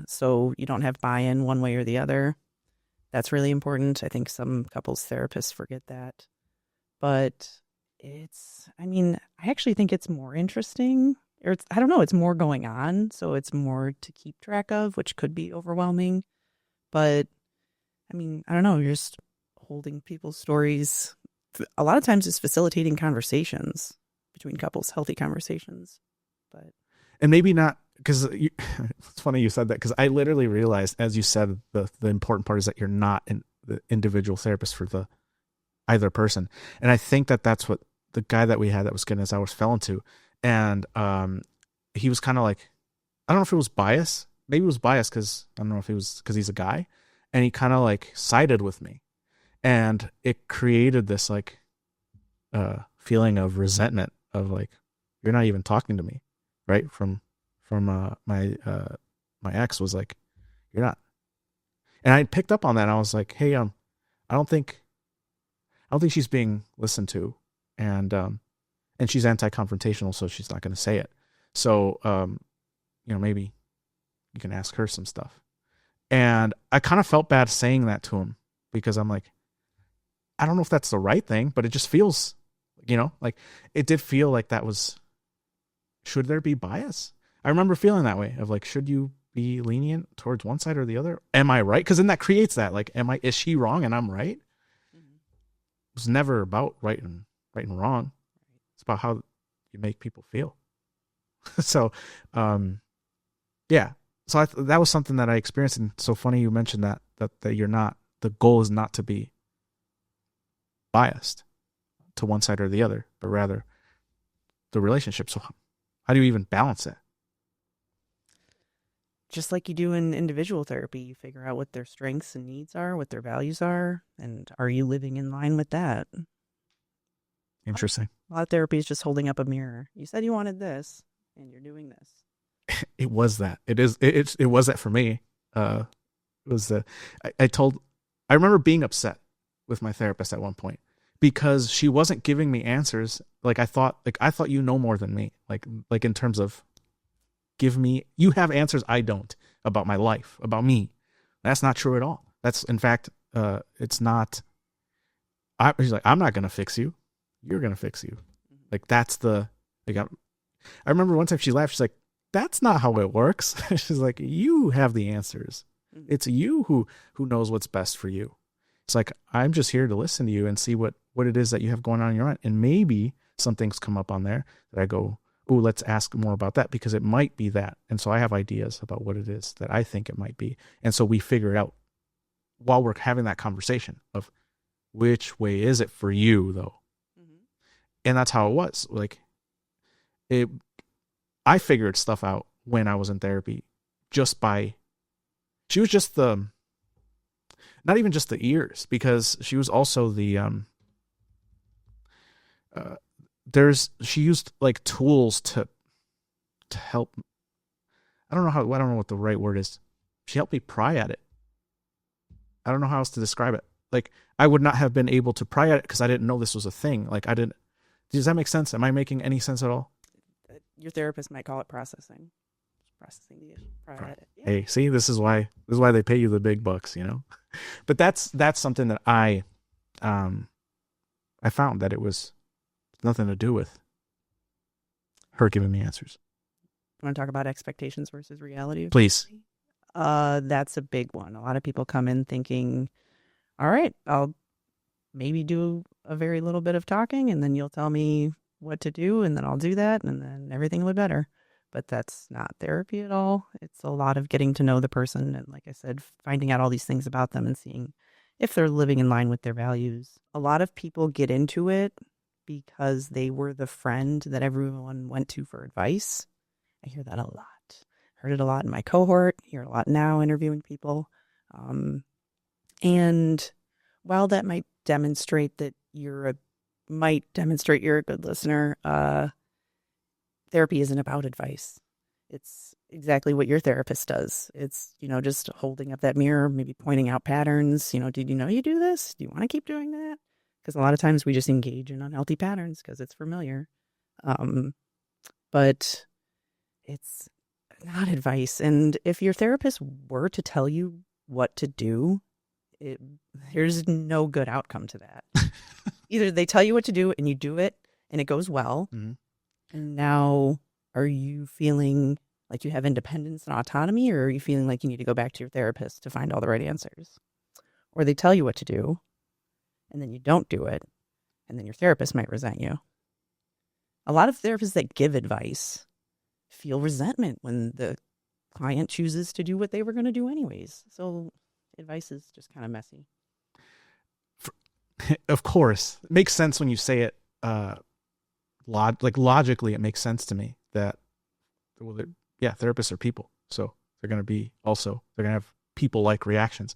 S1: So you don't have buy-in one way or the other. That's really important. I think some couples therapists forget that. But I actually think it's more interesting. Or I don't know, it's more going on. So it's more to keep track of, which could be overwhelming. But I don't know, you're just holding people's stories. A lot of times it's facilitating conversations between couples, healthy conversations.
S2: And maybe not, because it's funny you said that, because I literally realized, as you said, the important part is that you're not the individual therapist for the either person. And I think that's what the guy that we had that was getting his hours fell into. And he was kind of like, I don't know if it was bias. Maybe it was bias because I don't know if it was because he's a guy. And he kind of like sided with me. And it created this like feeling of resentment of like, you're not even talking to me, right? From my ex was like, you're not. And I picked up on that. And I was like, hey, I don't think she's being listened to, and she's anti-confrontational, so she's not going to say it. So maybe you can ask her some stuff. And I kind of felt bad saying that to him because I'm like, I don't know if that's the right thing, but it just feels, like it did feel like that was, should there be bias? I remember feeling that way of like, should you be lenient towards one side or the other? Am I right? Because then that creates that, like, is she wrong and I'm right? Mm-hmm. It was never about right and wrong. It's about how you make people feel. So, yeah. So that was something that I experienced. And so funny you mentioned that you're not, the goal is not to be biased to one side or the other, but rather the relationship. So how do you even balance it?
S1: Just like you do in individual therapy, you figure out what their strengths and needs are, what their values are, and are you living in line with that?
S2: Interesting.
S1: A lot of therapy is just holding up a mirror. You said you wanted this, and you're doing this.
S2: It was that. It was that for me. It was the. I remember being upset with my therapist at one point because she wasn't giving me answers. I thought you know more than me. Like in terms of, you have answers I don't about my life, about me. That's not true at all. That's, in fact, it's not. She's like, I'm not going to fix you. You're going to fix you. Like, that's the, I remember one time she laughed. She's like, that's not how it works. She's like, you have the answers. It's you who knows what's best for you. It's like, I'm just here to listen to you and see what it is that you have going on in your mind. And maybe some things come up on there that I go, oh, let's ask more about that because it might be that. And so I have ideas about what it is that I think it might be. And so we figure it out while we're having that conversation of which way is it for you though? Mm-hmm. And that's how it was. I figured stuff out when I was in therapy she was just not even just the ears, because she was also the, she used like tools to help. I don't know what the right word is. She helped me pry at it. I don't know how else to describe it. Like, I would not have been able to pry at it because I didn't know this was a thing. Does that make sense? Am I making any sense at all?
S1: Your therapist might call it processing. processing the issue. Yeah.
S2: Hey, see, this is why they pay you the big bucks, you know. But that's something that I found that it was nothing to do with her giving me answers.
S1: You want to talk about expectations versus reality?
S2: Please.
S1: That's a big one. A lot of people come in thinking, all right, I'll maybe do a very little bit of talking and then you'll tell me what to do and then I'll do that and then everything will be better. But that's not therapy at all. It's a lot of getting to know the person and, like I said, finding out all these things about them and seeing if they're living in line with their values. A lot of people get into it because they were the friend that everyone went to for advice. I hear that a lot. Heard it a lot in my cohort, hear it a lot now interviewing people. And while that might demonstrate that you're a good listener, therapy isn't about advice. It's exactly what your therapist does. It's, just holding up that mirror, maybe pointing out patterns. Did you know you do this? Do you want to keep doing that? Because a lot of times we just engage in unhealthy patterns because it's familiar. But it's not advice. And if your therapist were to tell you what to do, there's no good outcome to that. Either they tell you what to do and you do it and it goes well. Mm-hmm. And now are you feeling like you have independence and autonomy, or are you feeling like you need to go back to your therapist to find all the right answers? Or they tell you what to do and then you don't do it, and then your therapist might resent you. A lot of therapists that give advice feel resentment when the client chooses to do what they were going to do anyways. So advice is just kind of messy.
S2: Of course. It makes sense when you say it. Logically, it makes sense to me that, therapists are people. So they're going to have people-like reactions.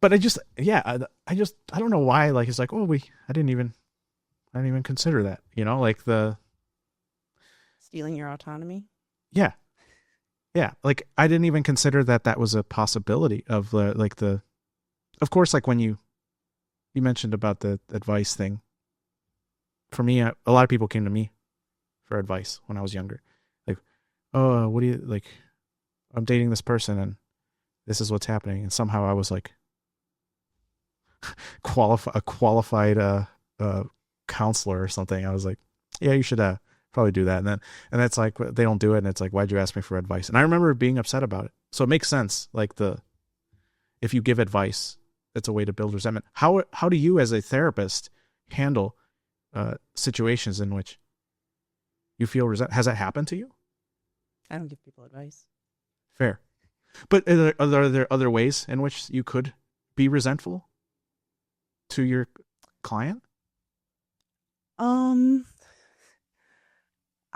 S2: But I don't know why, it's like, I didn't even consider that, like the
S1: stealing your autonomy.
S2: Yeah. Yeah. Like I didn't even consider that was a possibility of of course, like when you mentioned about the advice thing. For me, a lot of people came to me for advice when I was younger. Like, oh, what do you like? I'm dating this person and this is what's happening. And somehow I was like a qualified counselor or something. I was like, yeah, you should probably do that. And it's like, they don't do it. And it's like, why'd you ask me for advice? And I remember being upset about it. So it makes sense. Like if you give advice, it's a way to build resentment. How do you as a therapist handle situations in which you feel has that happened to you?
S1: I don't give people advice.
S2: Fair. But are there other ways in which you could be resentful to your client?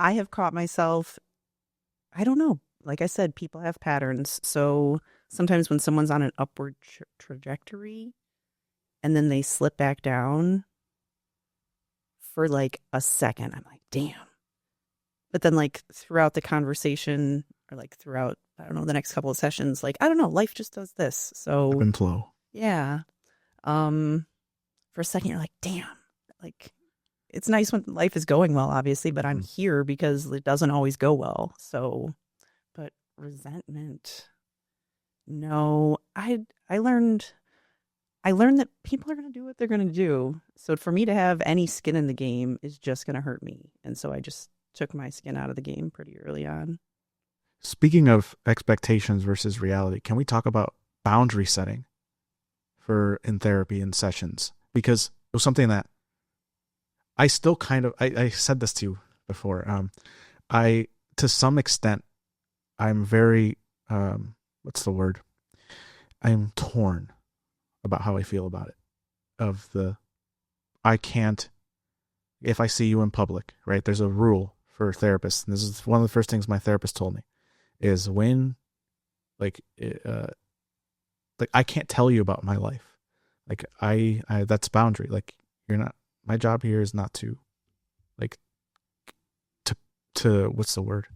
S1: I have caught myself, I don't know. Like I said, people have patterns. So sometimes when someone's on an upward trajectory and then they slip back down for like a second, I'm like, damn. But then like throughout the conversation or like throughout, I don't know, the next couple of sessions, like, I don't know, life just does this. So
S2: ebb and flow.
S1: Yeah. For a second you're like, damn, like it's nice when life is going well, obviously, but I'm here because it doesn't always go well. So, but resentment, no, I learned that people are going to do what they're going to do. So for me to have any skin in the game is just going to hurt me. And so I just took my skin out of the game pretty early on.
S2: Speaking of expectations versus reality, can we talk about boundary setting in therapy and sessions? Because it was something that I still I said this to you before. To some extent, I'm very, what's the word? I'm torn about how I feel about it. I can't, if I see you in public, right? There's a rule for therapists. And this is one of the first things my therapist told me is when, like I can't tell you about my life. Like that's boundary. Like you're not, my job here is not to what's the word?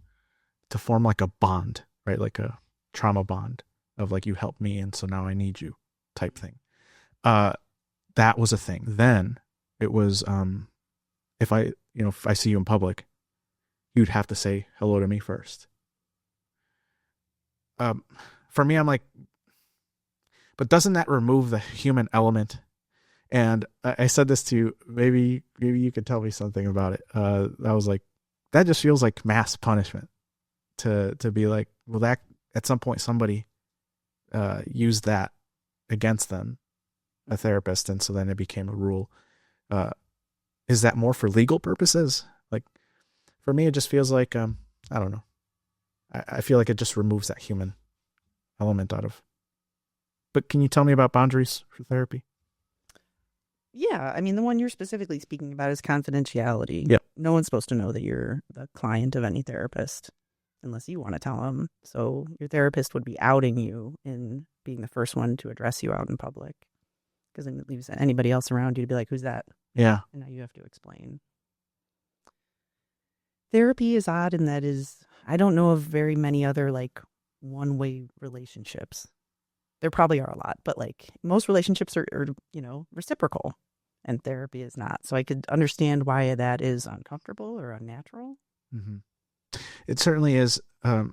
S2: To form like a bond, right? Like a trauma bond of like, you helped me and so now I need you type thing. That was a thing. Then it was, if I see you in public, you'd have to say hello to me first. Um, for me, I'm like, but doesn't that remove the human element? And I said this to you. Maybe you could tell me something about it. I was like, that just feels like mass punishment to be like, well, that at some point somebody used that against them, a therapist, and so then it became a rule. Is that more for legal purposes? Like, for me, it just feels like I don't know. I feel like it just removes that human element out of. But can you tell me about boundaries for therapy?
S1: Yeah, I mean, the one you're specifically speaking about is confidentiality.
S2: Yep.
S1: No one's supposed to know that you're the client of any therapist unless you want to tell them. So your therapist would be outing you in being the first one to address you out in public, because then it leaves anybody else around you to be like, who's that?
S2: Yeah.
S1: And now you have to explain. Therapy is odd, and that is, I don't know of very many other like one-way relationships. There probably are a lot, but like most relationships are reciprocal, and therapy is not. So I could understand why that is uncomfortable or unnatural.
S2: Mm-hmm. It certainly is. You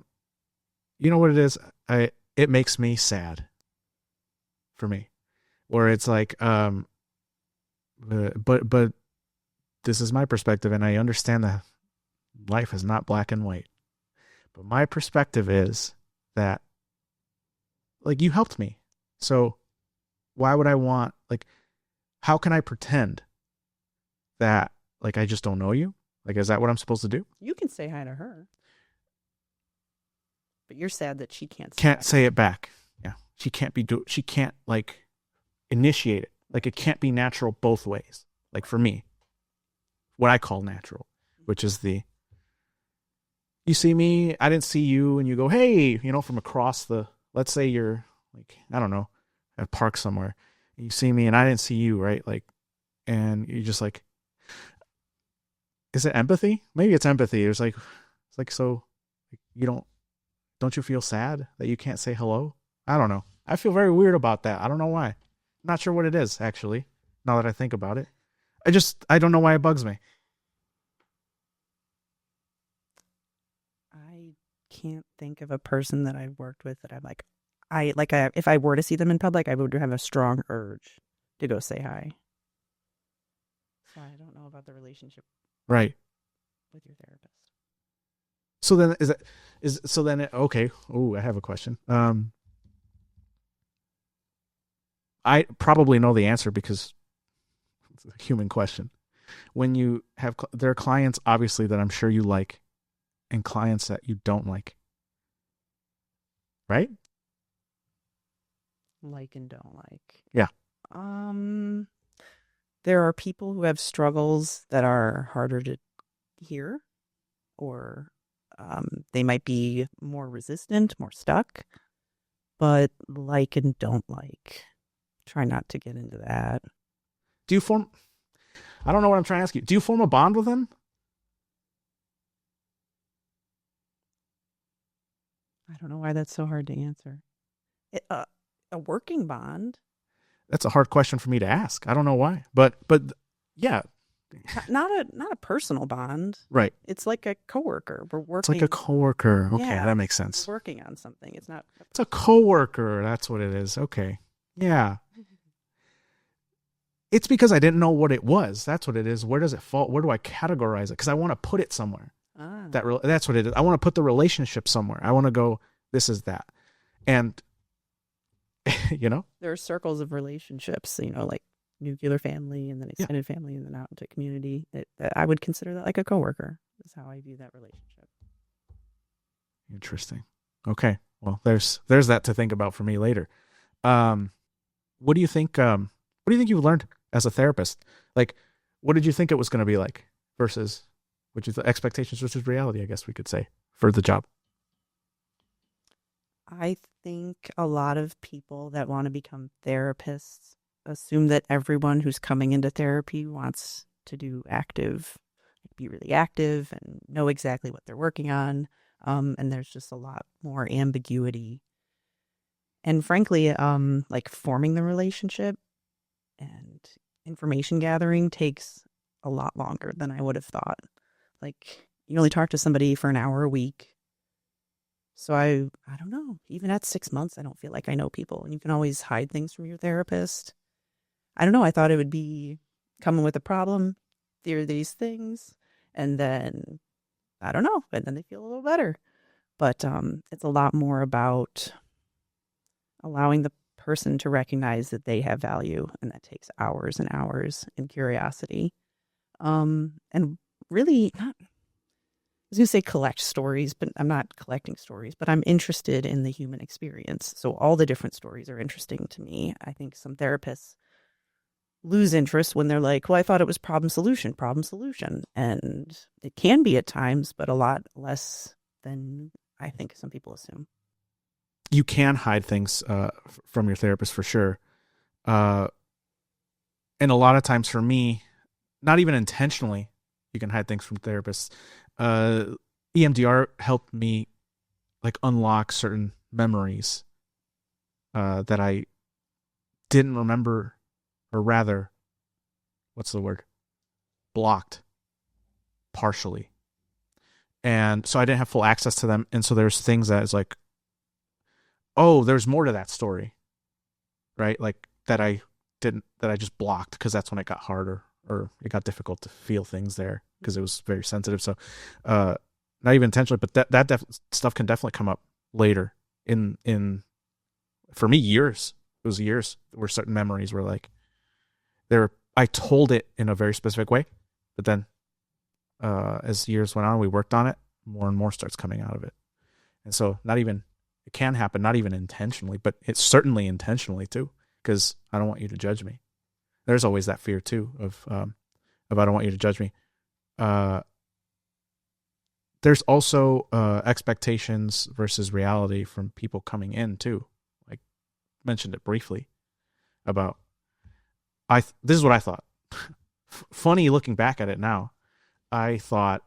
S2: know what it is? It makes me sad. For me, where it's like, but this is my perspective, and I understand that life is not black and white. But my perspective is that, like, you helped me, so why would I want, like, how can I pretend that, like, I just don't know you? Like, is that what I'm supposed to do?
S1: You can say hi to her, but you're sad that she can't
S2: say it back. Yeah, she can't like initiate it. Like, it can't be natural both ways. Like, for me, what I call natural, which is you see me, I didn't see you, and you go, hey, from across let's say you're like, I don't know, at a park somewhere, and you see me and I didn't see you, right? Like, and you're just like, is it empathy? Maybe it's empathy. It's like, so you don't you feel sad that you can't say hello? I don't know. I feel very weird about that. I don't know why. I'm not sure what it is, actually, now that I think about it. I don't know why it bugs me.
S1: I can't think of a person that I've worked with that I'm like, if I were to see them in public, I would have a strong urge to go say hi. So I don't know about the relationship
S2: right
S1: with your therapist.
S2: So then okay. Oh, I have a question. I probably know the answer because it's a human question. When you have, there are clients obviously that I'm sure you like, and clients that you don't like, right?
S1: Like and don't like.
S2: Yeah.
S1: There are people who have struggles that are harder to hear, or they might be more resistant, more stuck, but like and don't like. Try not to get into that.
S2: I don't know what I'm trying to ask you. Do you form a bond with them?
S1: I don't know why that's so hard to answer. A working bond.
S2: That's a hard question for me to ask. I don't know why, but yeah.
S1: Not a personal bond.
S2: Right.
S1: It's like a coworker. We're working.
S2: It's like a coworker. Okay,
S1: yeah,
S2: that makes sense.
S1: We're working on something. It's not.
S2: It's a coworker. That's what it is. Okay. Yeah. It's because I didn't know what it was. That's what it is. Where does it fall? Where do I categorize it? Because I want to put it somewhere. That's what it is. I want to put the relationship somewhere. I want to go, this is that. And,
S1: there are circles of relationships, like nuclear family and then extended family and then out into community. That I would consider that like a coworker is how I view that relationship.
S2: Interesting. Okay. Well, there's that to think about for me later. What do you think? What do you think you've learned as a therapist? Like, what did you think it was going to be like versus expectations versus reality, I guess we could say, for the job?
S1: I think a lot of people that want to become therapists assume that everyone who's coming into therapy wants to be really active and know exactly what they're working on. And there's just a lot more ambiguity. And frankly, like forming the relationship and information gathering takes a lot longer than I would have thought. Like, You only talk to somebody for an hour a week. So I don't know. Even at 6 months, I don't feel like I know people. And you can always hide things from your therapist. I don't know. I thought it would be coming with a problem, there are these things, and then I don't know, and then they feel a little better. But it's a lot more about allowing the person to recognize that they have value, and that takes hours and hours and curiosity. And really not, I was going to say collect stories, but I'm not collecting stories, but I'm interested in the human experience. So all the different stories are interesting to me. I think some therapists lose interest when they're like, well, I thought it was problem solution. And it can be at times, but a lot less than I think some people assume.
S2: You can hide things from your therapist for sure. And a lot of times for me, not even intentionally, you can hide things from therapists. EMDR helped me like unlock certain memories that I didn't remember, or rather, what's the word? Blocked partially. And so I didn't have full access to them. And so there's things that is like, oh, there's more to that story, right? Like that I just blocked because that's when it got harder, or it got difficult to feel things there because it was very sensitive. So, not even intentionally, but that stuff can definitely come up later in for me, years. It was years where certain memories were like, I told it in a very specific way, but then as years went on, we worked on it, more and more starts coming out of it. And so it can happen, not even intentionally, but it's certainly intentionally too, because I don't want you to judge me. There's always that fear too of I don't want you to judge me. There's also expectations versus reality from people coming in too. Like mentioned it briefly about this is what I thought. Funny looking back at it now. I thought,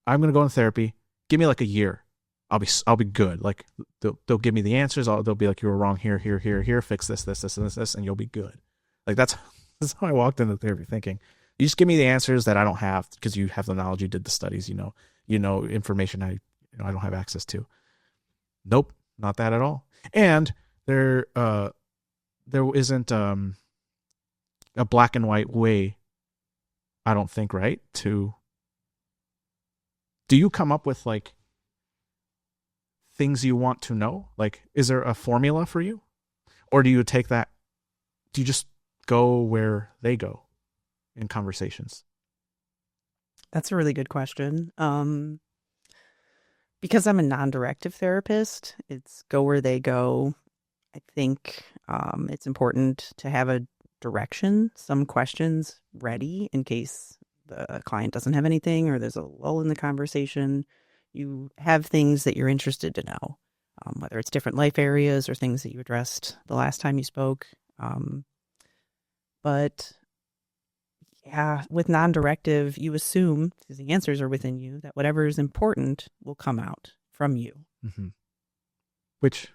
S2: I'm going to go in therapy. Give me like a year. I'll be good. Like they'll give me the answers. They'll be like, you were wrong here. Fix this, and you'll be good. Like that's how I walked into therapy thinking. You just give me the answers that I don't have because you have the knowledge. You did the studies. You know information I don't have access to. Nope, not that at all. And there isn't a black and white way, I don't think, right? Do you come up with like things you want to know? Like, is there a formula for you? Or do you just go where they go in conversations?
S1: That's a really good question. Because I'm a non-directive therapist, it's go where they go. I think it's important to have a direction, some questions ready in case the client doesn't have anything or there's a lull in the conversation. You have things that you're interested to know, whether it's different life areas or things that you addressed the last time you spoke. But yeah, with non-directive, you assume, because the answers are within you, that whatever is important will come out from you.
S2: Mm-hmm. Which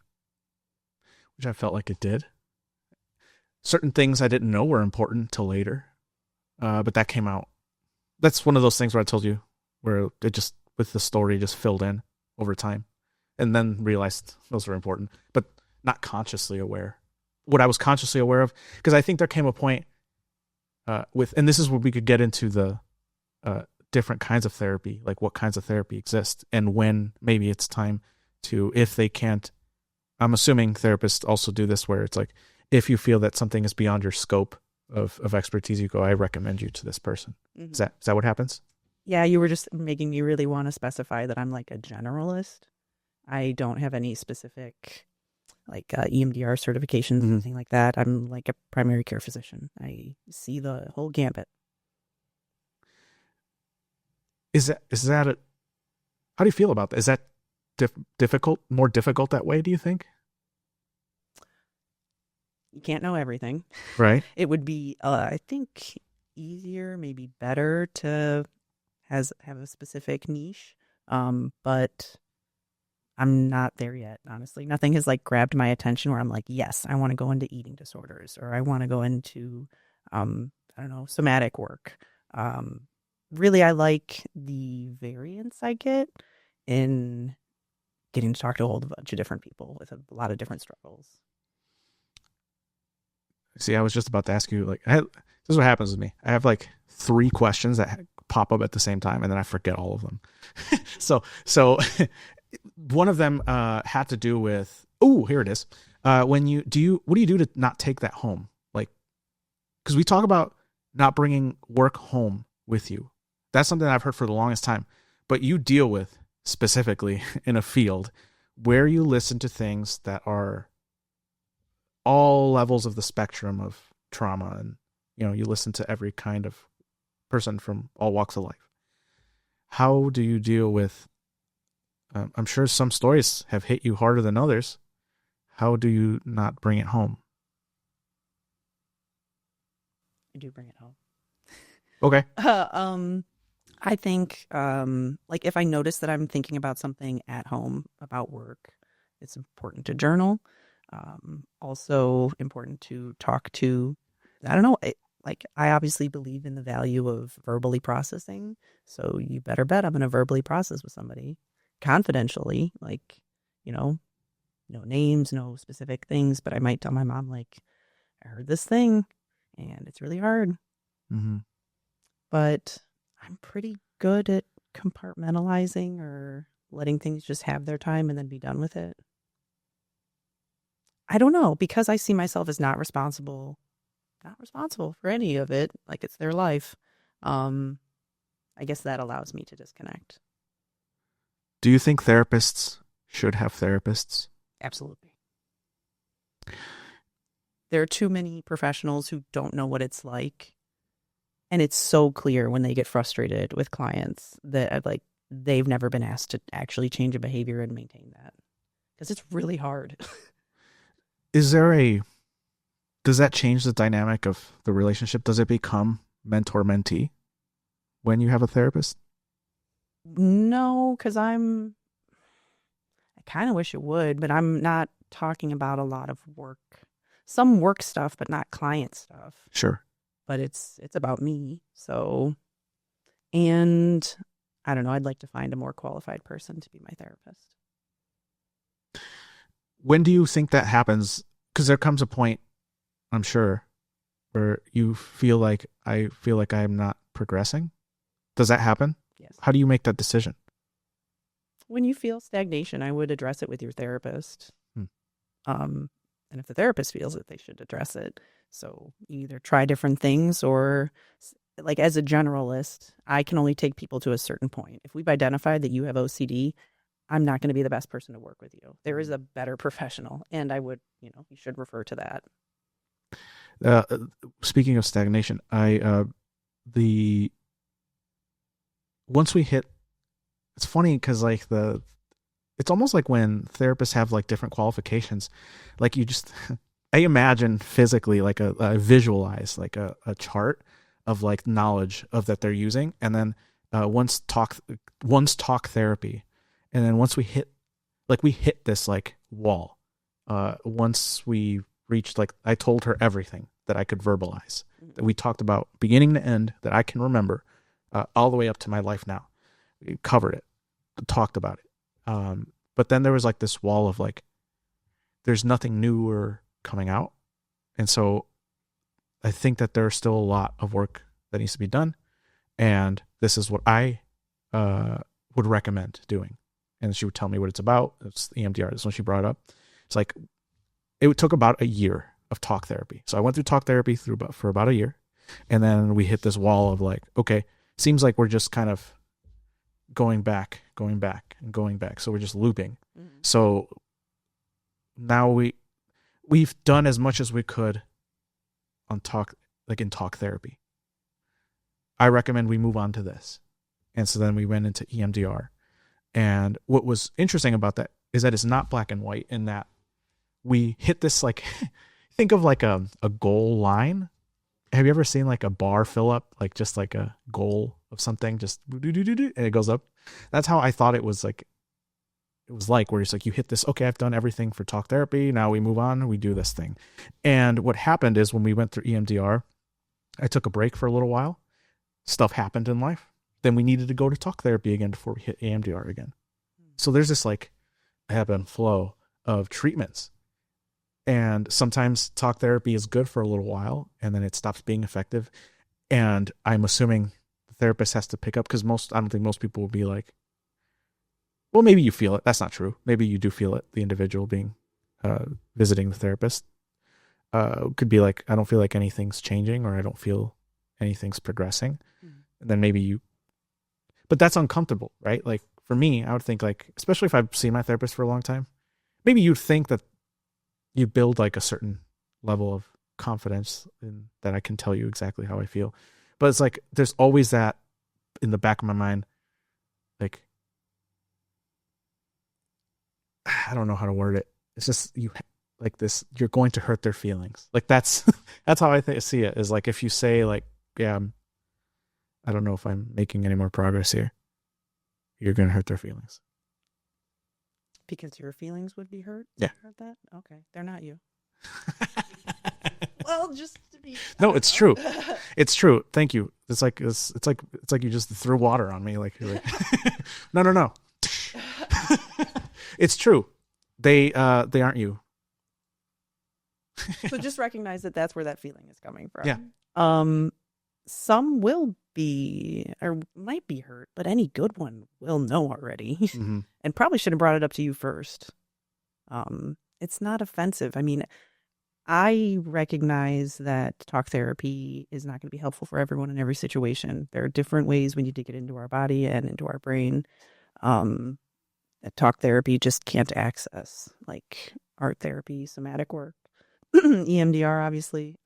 S2: I felt like it did. Certain things I didn't know were important till later, but that came out. That's one of those things where I told you, where it just, with the story, just filled in over time, and then realized those were important, but not consciously aware. What I was consciously aware of, because I think there came a point and this is where we could get into the different kinds of therapy, like what kinds of therapy exist, and when maybe it's time to, if they can't, I'm assuming therapists also do this, where it's like, if you feel that something is beyond your scope of expertise, you go, I recommend you to this person. Mm-hmm. Is that what happens?
S1: Yeah, you were just making me really want to specify that I'm like a generalist. I don't have any specific like EMDR certifications, mm-hmm. anything like that. I'm like a primary care physician. I see the whole gambit.
S2: Is that how do you feel about that? Is that more difficult that way, do you think?
S1: You can't know everything.
S2: Right.
S1: It would be, I think, easier, maybe better to have a specific niche. But I'm not there yet, honestly. Nothing has like grabbed my attention where I'm like, yes, I want to go into eating disorders, or I want to go into, I don't know, somatic work. really, I like the variance I get in getting to talk to a whole bunch of different people with a lot of different struggles.
S2: See, I was just about to ask you, this is what happens with me. I have like 3 questions that pop up at the same time, and then I forget all of them. so one of them had to do with, here it is. What do you do to not take that home? Like, because we talk about not bringing work home with you. That's something I've heard for the longest time, but you deal with specifically in a field where you listen to things that are all levels of the spectrum of trauma, and you listen to every kind of person from all walks of life. How do you deal with I'm sure some stories have hit you harder than others. How do you not bring it home?
S1: I do bring it home.
S2: Okay.
S1: I think like if I notice that I'm thinking about something at home about work, it's important to journal. Also important to talk to, I don't know, I obviously believe in the value of verbally processing. So you better bet I'm going to verbally process with somebody confidentially, like, no names, no specific things, but I might tell my mom, like, I heard this thing and it's really hard.
S2: Mm-hmm.
S1: But I'm pretty good at compartmentalizing or letting things just have their time and then be done with it. I don't know, because I see myself as not responsible for any of it. Like, it's their life. I guess that allows me to disconnect.
S2: Do you think therapists should have therapists?
S1: Absolutely. There are too many professionals who don't know what it's like. And it's so clear when they get frustrated with clients that they've never been asked to actually change a behavior and maintain that. Because it's really hard.
S2: Does that change the dynamic of the relationship? Does it become mentor-mentee when you have a therapist?
S1: No, because I kind of wish it would, but I'm not talking about a lot of work. Some work stuff, but not client stuff.
S2: Sure.
S1: But it's about me. So, and I don't know, I'd like to find a more qualified person to be my therapist.
S2: When do you think that happens? Because there comes a point, I'm sure, where you feel like I am not progressing. Does that happen?
S1: Yes.
S2: How do you make that decision?
S1: When you feel stagnation, I would address it with your therapist. And if the therapist feels that they should address it. So you either try different things, or like, as a generalist, I can only take people to a certain point. If we've identified that you have OCD, I'm not going to be the best person to work with you. There is a better professional, and I would, you should refer to that.
S2: Speaking of stagnation, once we hit, it's funny because it's almost like when therapists have like different qualifications, like I imagine physically, like I visualize like a chart of like knowledge of that they're using. And then once talk therapy. And then once we hit this like wall, once we reached, like, I told her everything that I could verbalize, that we talked about beginning to end that I can remember, all the way up to my life now. We covered it, talked about it. But then there was like this wall of like, there's nothing newer coming out. And so I think that there's still a lot of work that needs to be done. And this is what I would recommend doing. And she would tell me what it's about. It's EMDR. That's when she brought it up. It's like, it took about a year of talk therapy. So I went through talk therapy for about a year. And then we hit this wall of like, okay, seems like we're just kind of going back. So we're just looping. Mm-hmm. So now we've done as much as we could on in talk therapy. I recommend we move on to this. And so then we went into EMDR. And what was interesting about that is that it's not black and white, in that we hit this, like, think of like a goal line. Have you ever seen like a bar fill up, like just like a goal of something, just and it goes up? That's how I thought it was like. It was like, where it's like, you hit this, okay, I've done everything for talk therapy. Now we move on, we do this thing. And what happened is when we went through EMDR, I took a break for a little while. Stuff happened in life. then we needed to go to talk therapy again before we hit EMDR again. So there's this like ebb and flow of treatments. And sometimes talk therapy is good for a little while and then it stops being effective. And I'm assuming the therapist has to pick up, because I don't think most people will be like, well, maybe you feel it. That's not true. Maybe you do feel it. The individual being visiting the therapist could be like, I don't feel like anything's changing, or I don't feel anything's progressing. And then maybe but that's uncomfortable, right? Like for me, I would think like, especially if I've seen my therapist for a long time, maybe you'd think that you build like a certain level of confidence in that I can tell you exactly how I feel. But it's like, there's always that in the back of my mind, like, I don't know how to word it. It's just, like this, you're going to hurt their feelings. Like that's how I see it, is like, if you say like, yeah, I don't know if I'm making any more progress here, you're going to hurt their feelings.
S1: Because your feelings would be hurt?
S2: Yeah.
S1: Heard that? Okay. They're not you. Well, just to be...
S2: No, it's true. It's true. Thank you. It's like you just threw water on me. Like, you're like no. It's true. They aren't you.
S1: So just recognize that that's where that feeling is coming from.
S2: Yeah.
S1: Some will be or might be hurt, but any good one will know already, and probably should have brought it up to you first. It's not offensive. I mean, I recognize that talk therapy is not going to be helpful for everyone in every situation. There are different ways we need to get into our body and into our brain. Talk therapy just can't access, like art therapy, somatic work, EMDR, obviously.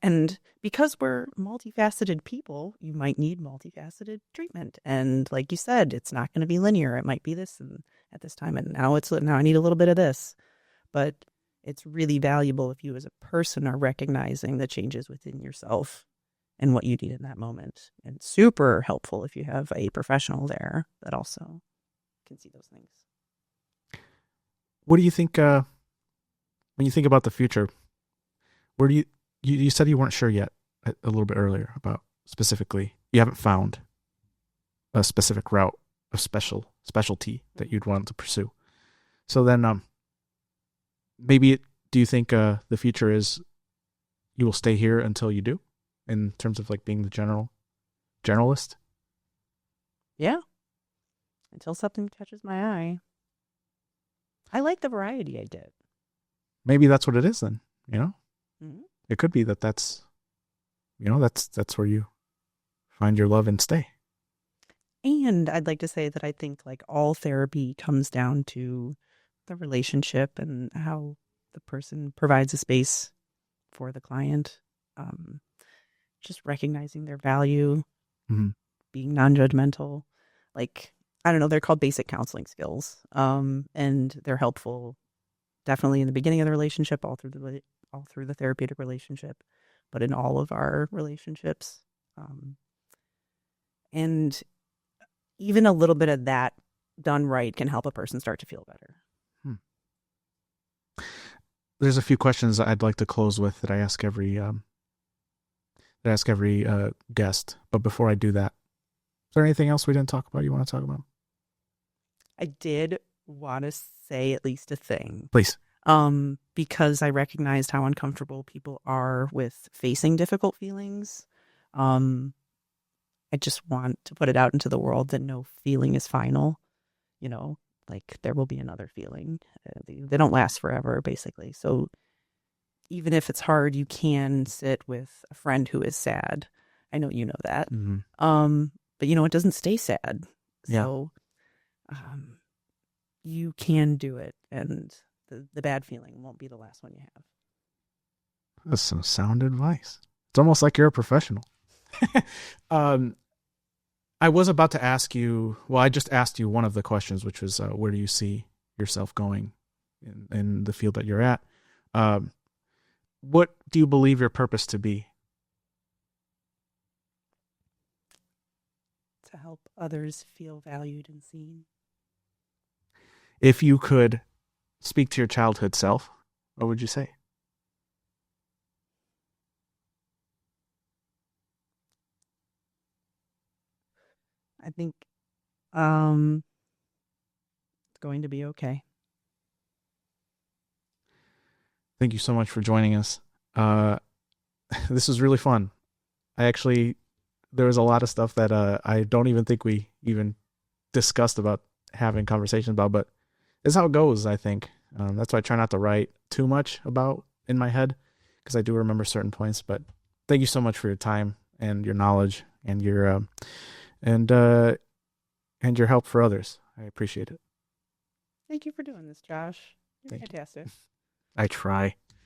S1: And because we're multifaceted people, you might need multifaceted treatment. And like you said, it's not going to be linear. It might be this and at this time, and now I need a little bit of this. But it's really valuable if you as a person are recognizing the changes within yourself and what you need in that moment. And super helpful if you have a professional there that also can see those things.
S2: What do you think, when you think about the future, where do you said you weren't sure yet a little bit earlier about specifically, you haven't found a specific route of specialty that you'd want to pursue. So then, maybe do you think the future is you will stay here until you do, in terms of like being the generalist?
S1: Yeah. Until something catches my eye. I like the variety I did.
S2: Maybe that's what it is then, you know?
S1: Mm-hmm.
S2: It could be that's where you find your love and stay.
S1: And I'd like to say that I think like all therapy comes down to the relationship and how the person provides a space for the client. Just recognizing their value, being non-judgmental. Like, I don't know, they're called basic counseling skills. And they're helpful definitely in the beginning of the relationship, all through the therapeutic relationship, but in all of our relationships. And even a little bit of that done right can help a person start to feel better.
S2: There's a few questions I'd like to close with that I ask every guest. But before I do that, is there anything else we didn't talk about you want to talk about?
S1: I did want to say at least a thing.
S2: Please.
S1: Because I recognized how uncomfortable people are with facing difficult feelings. I just want to put it out into the world that no feeling is final. You know, like there will be another feeling. They don't last forever, basically. So even if it's hard, you can sit with a friend who is sad. I know you know that. But it doesn't stay sad. So you can do it, and the bad feeling won't be the last one you have.
S2: That's some sound advice. It's almost like you're a professional. I was about to ask you, well, I just asked you one of the questions, which was, where do you see yourself going in the field that you're at? What do you believe your purpose to be?
S1: To help others feel valued and seen.
S2: If you could speak to your childhood self, what would you say?
S1: I think um, it's going to be okay.
S2: Thank you so much for joining us. This was really fun. There was a lot of stuff that I don't even think we even discussed about having conversations about, but it's how it goes, I think. That's why I try not to write too much about in my head, because I do remember certain points. But thank you so much for your time and your knowledge and and your help for others. I appreciate it.
S1: Thank you for doing this, Josh. You're
S2: Thank you.
S1: fantastic.
S2: I try.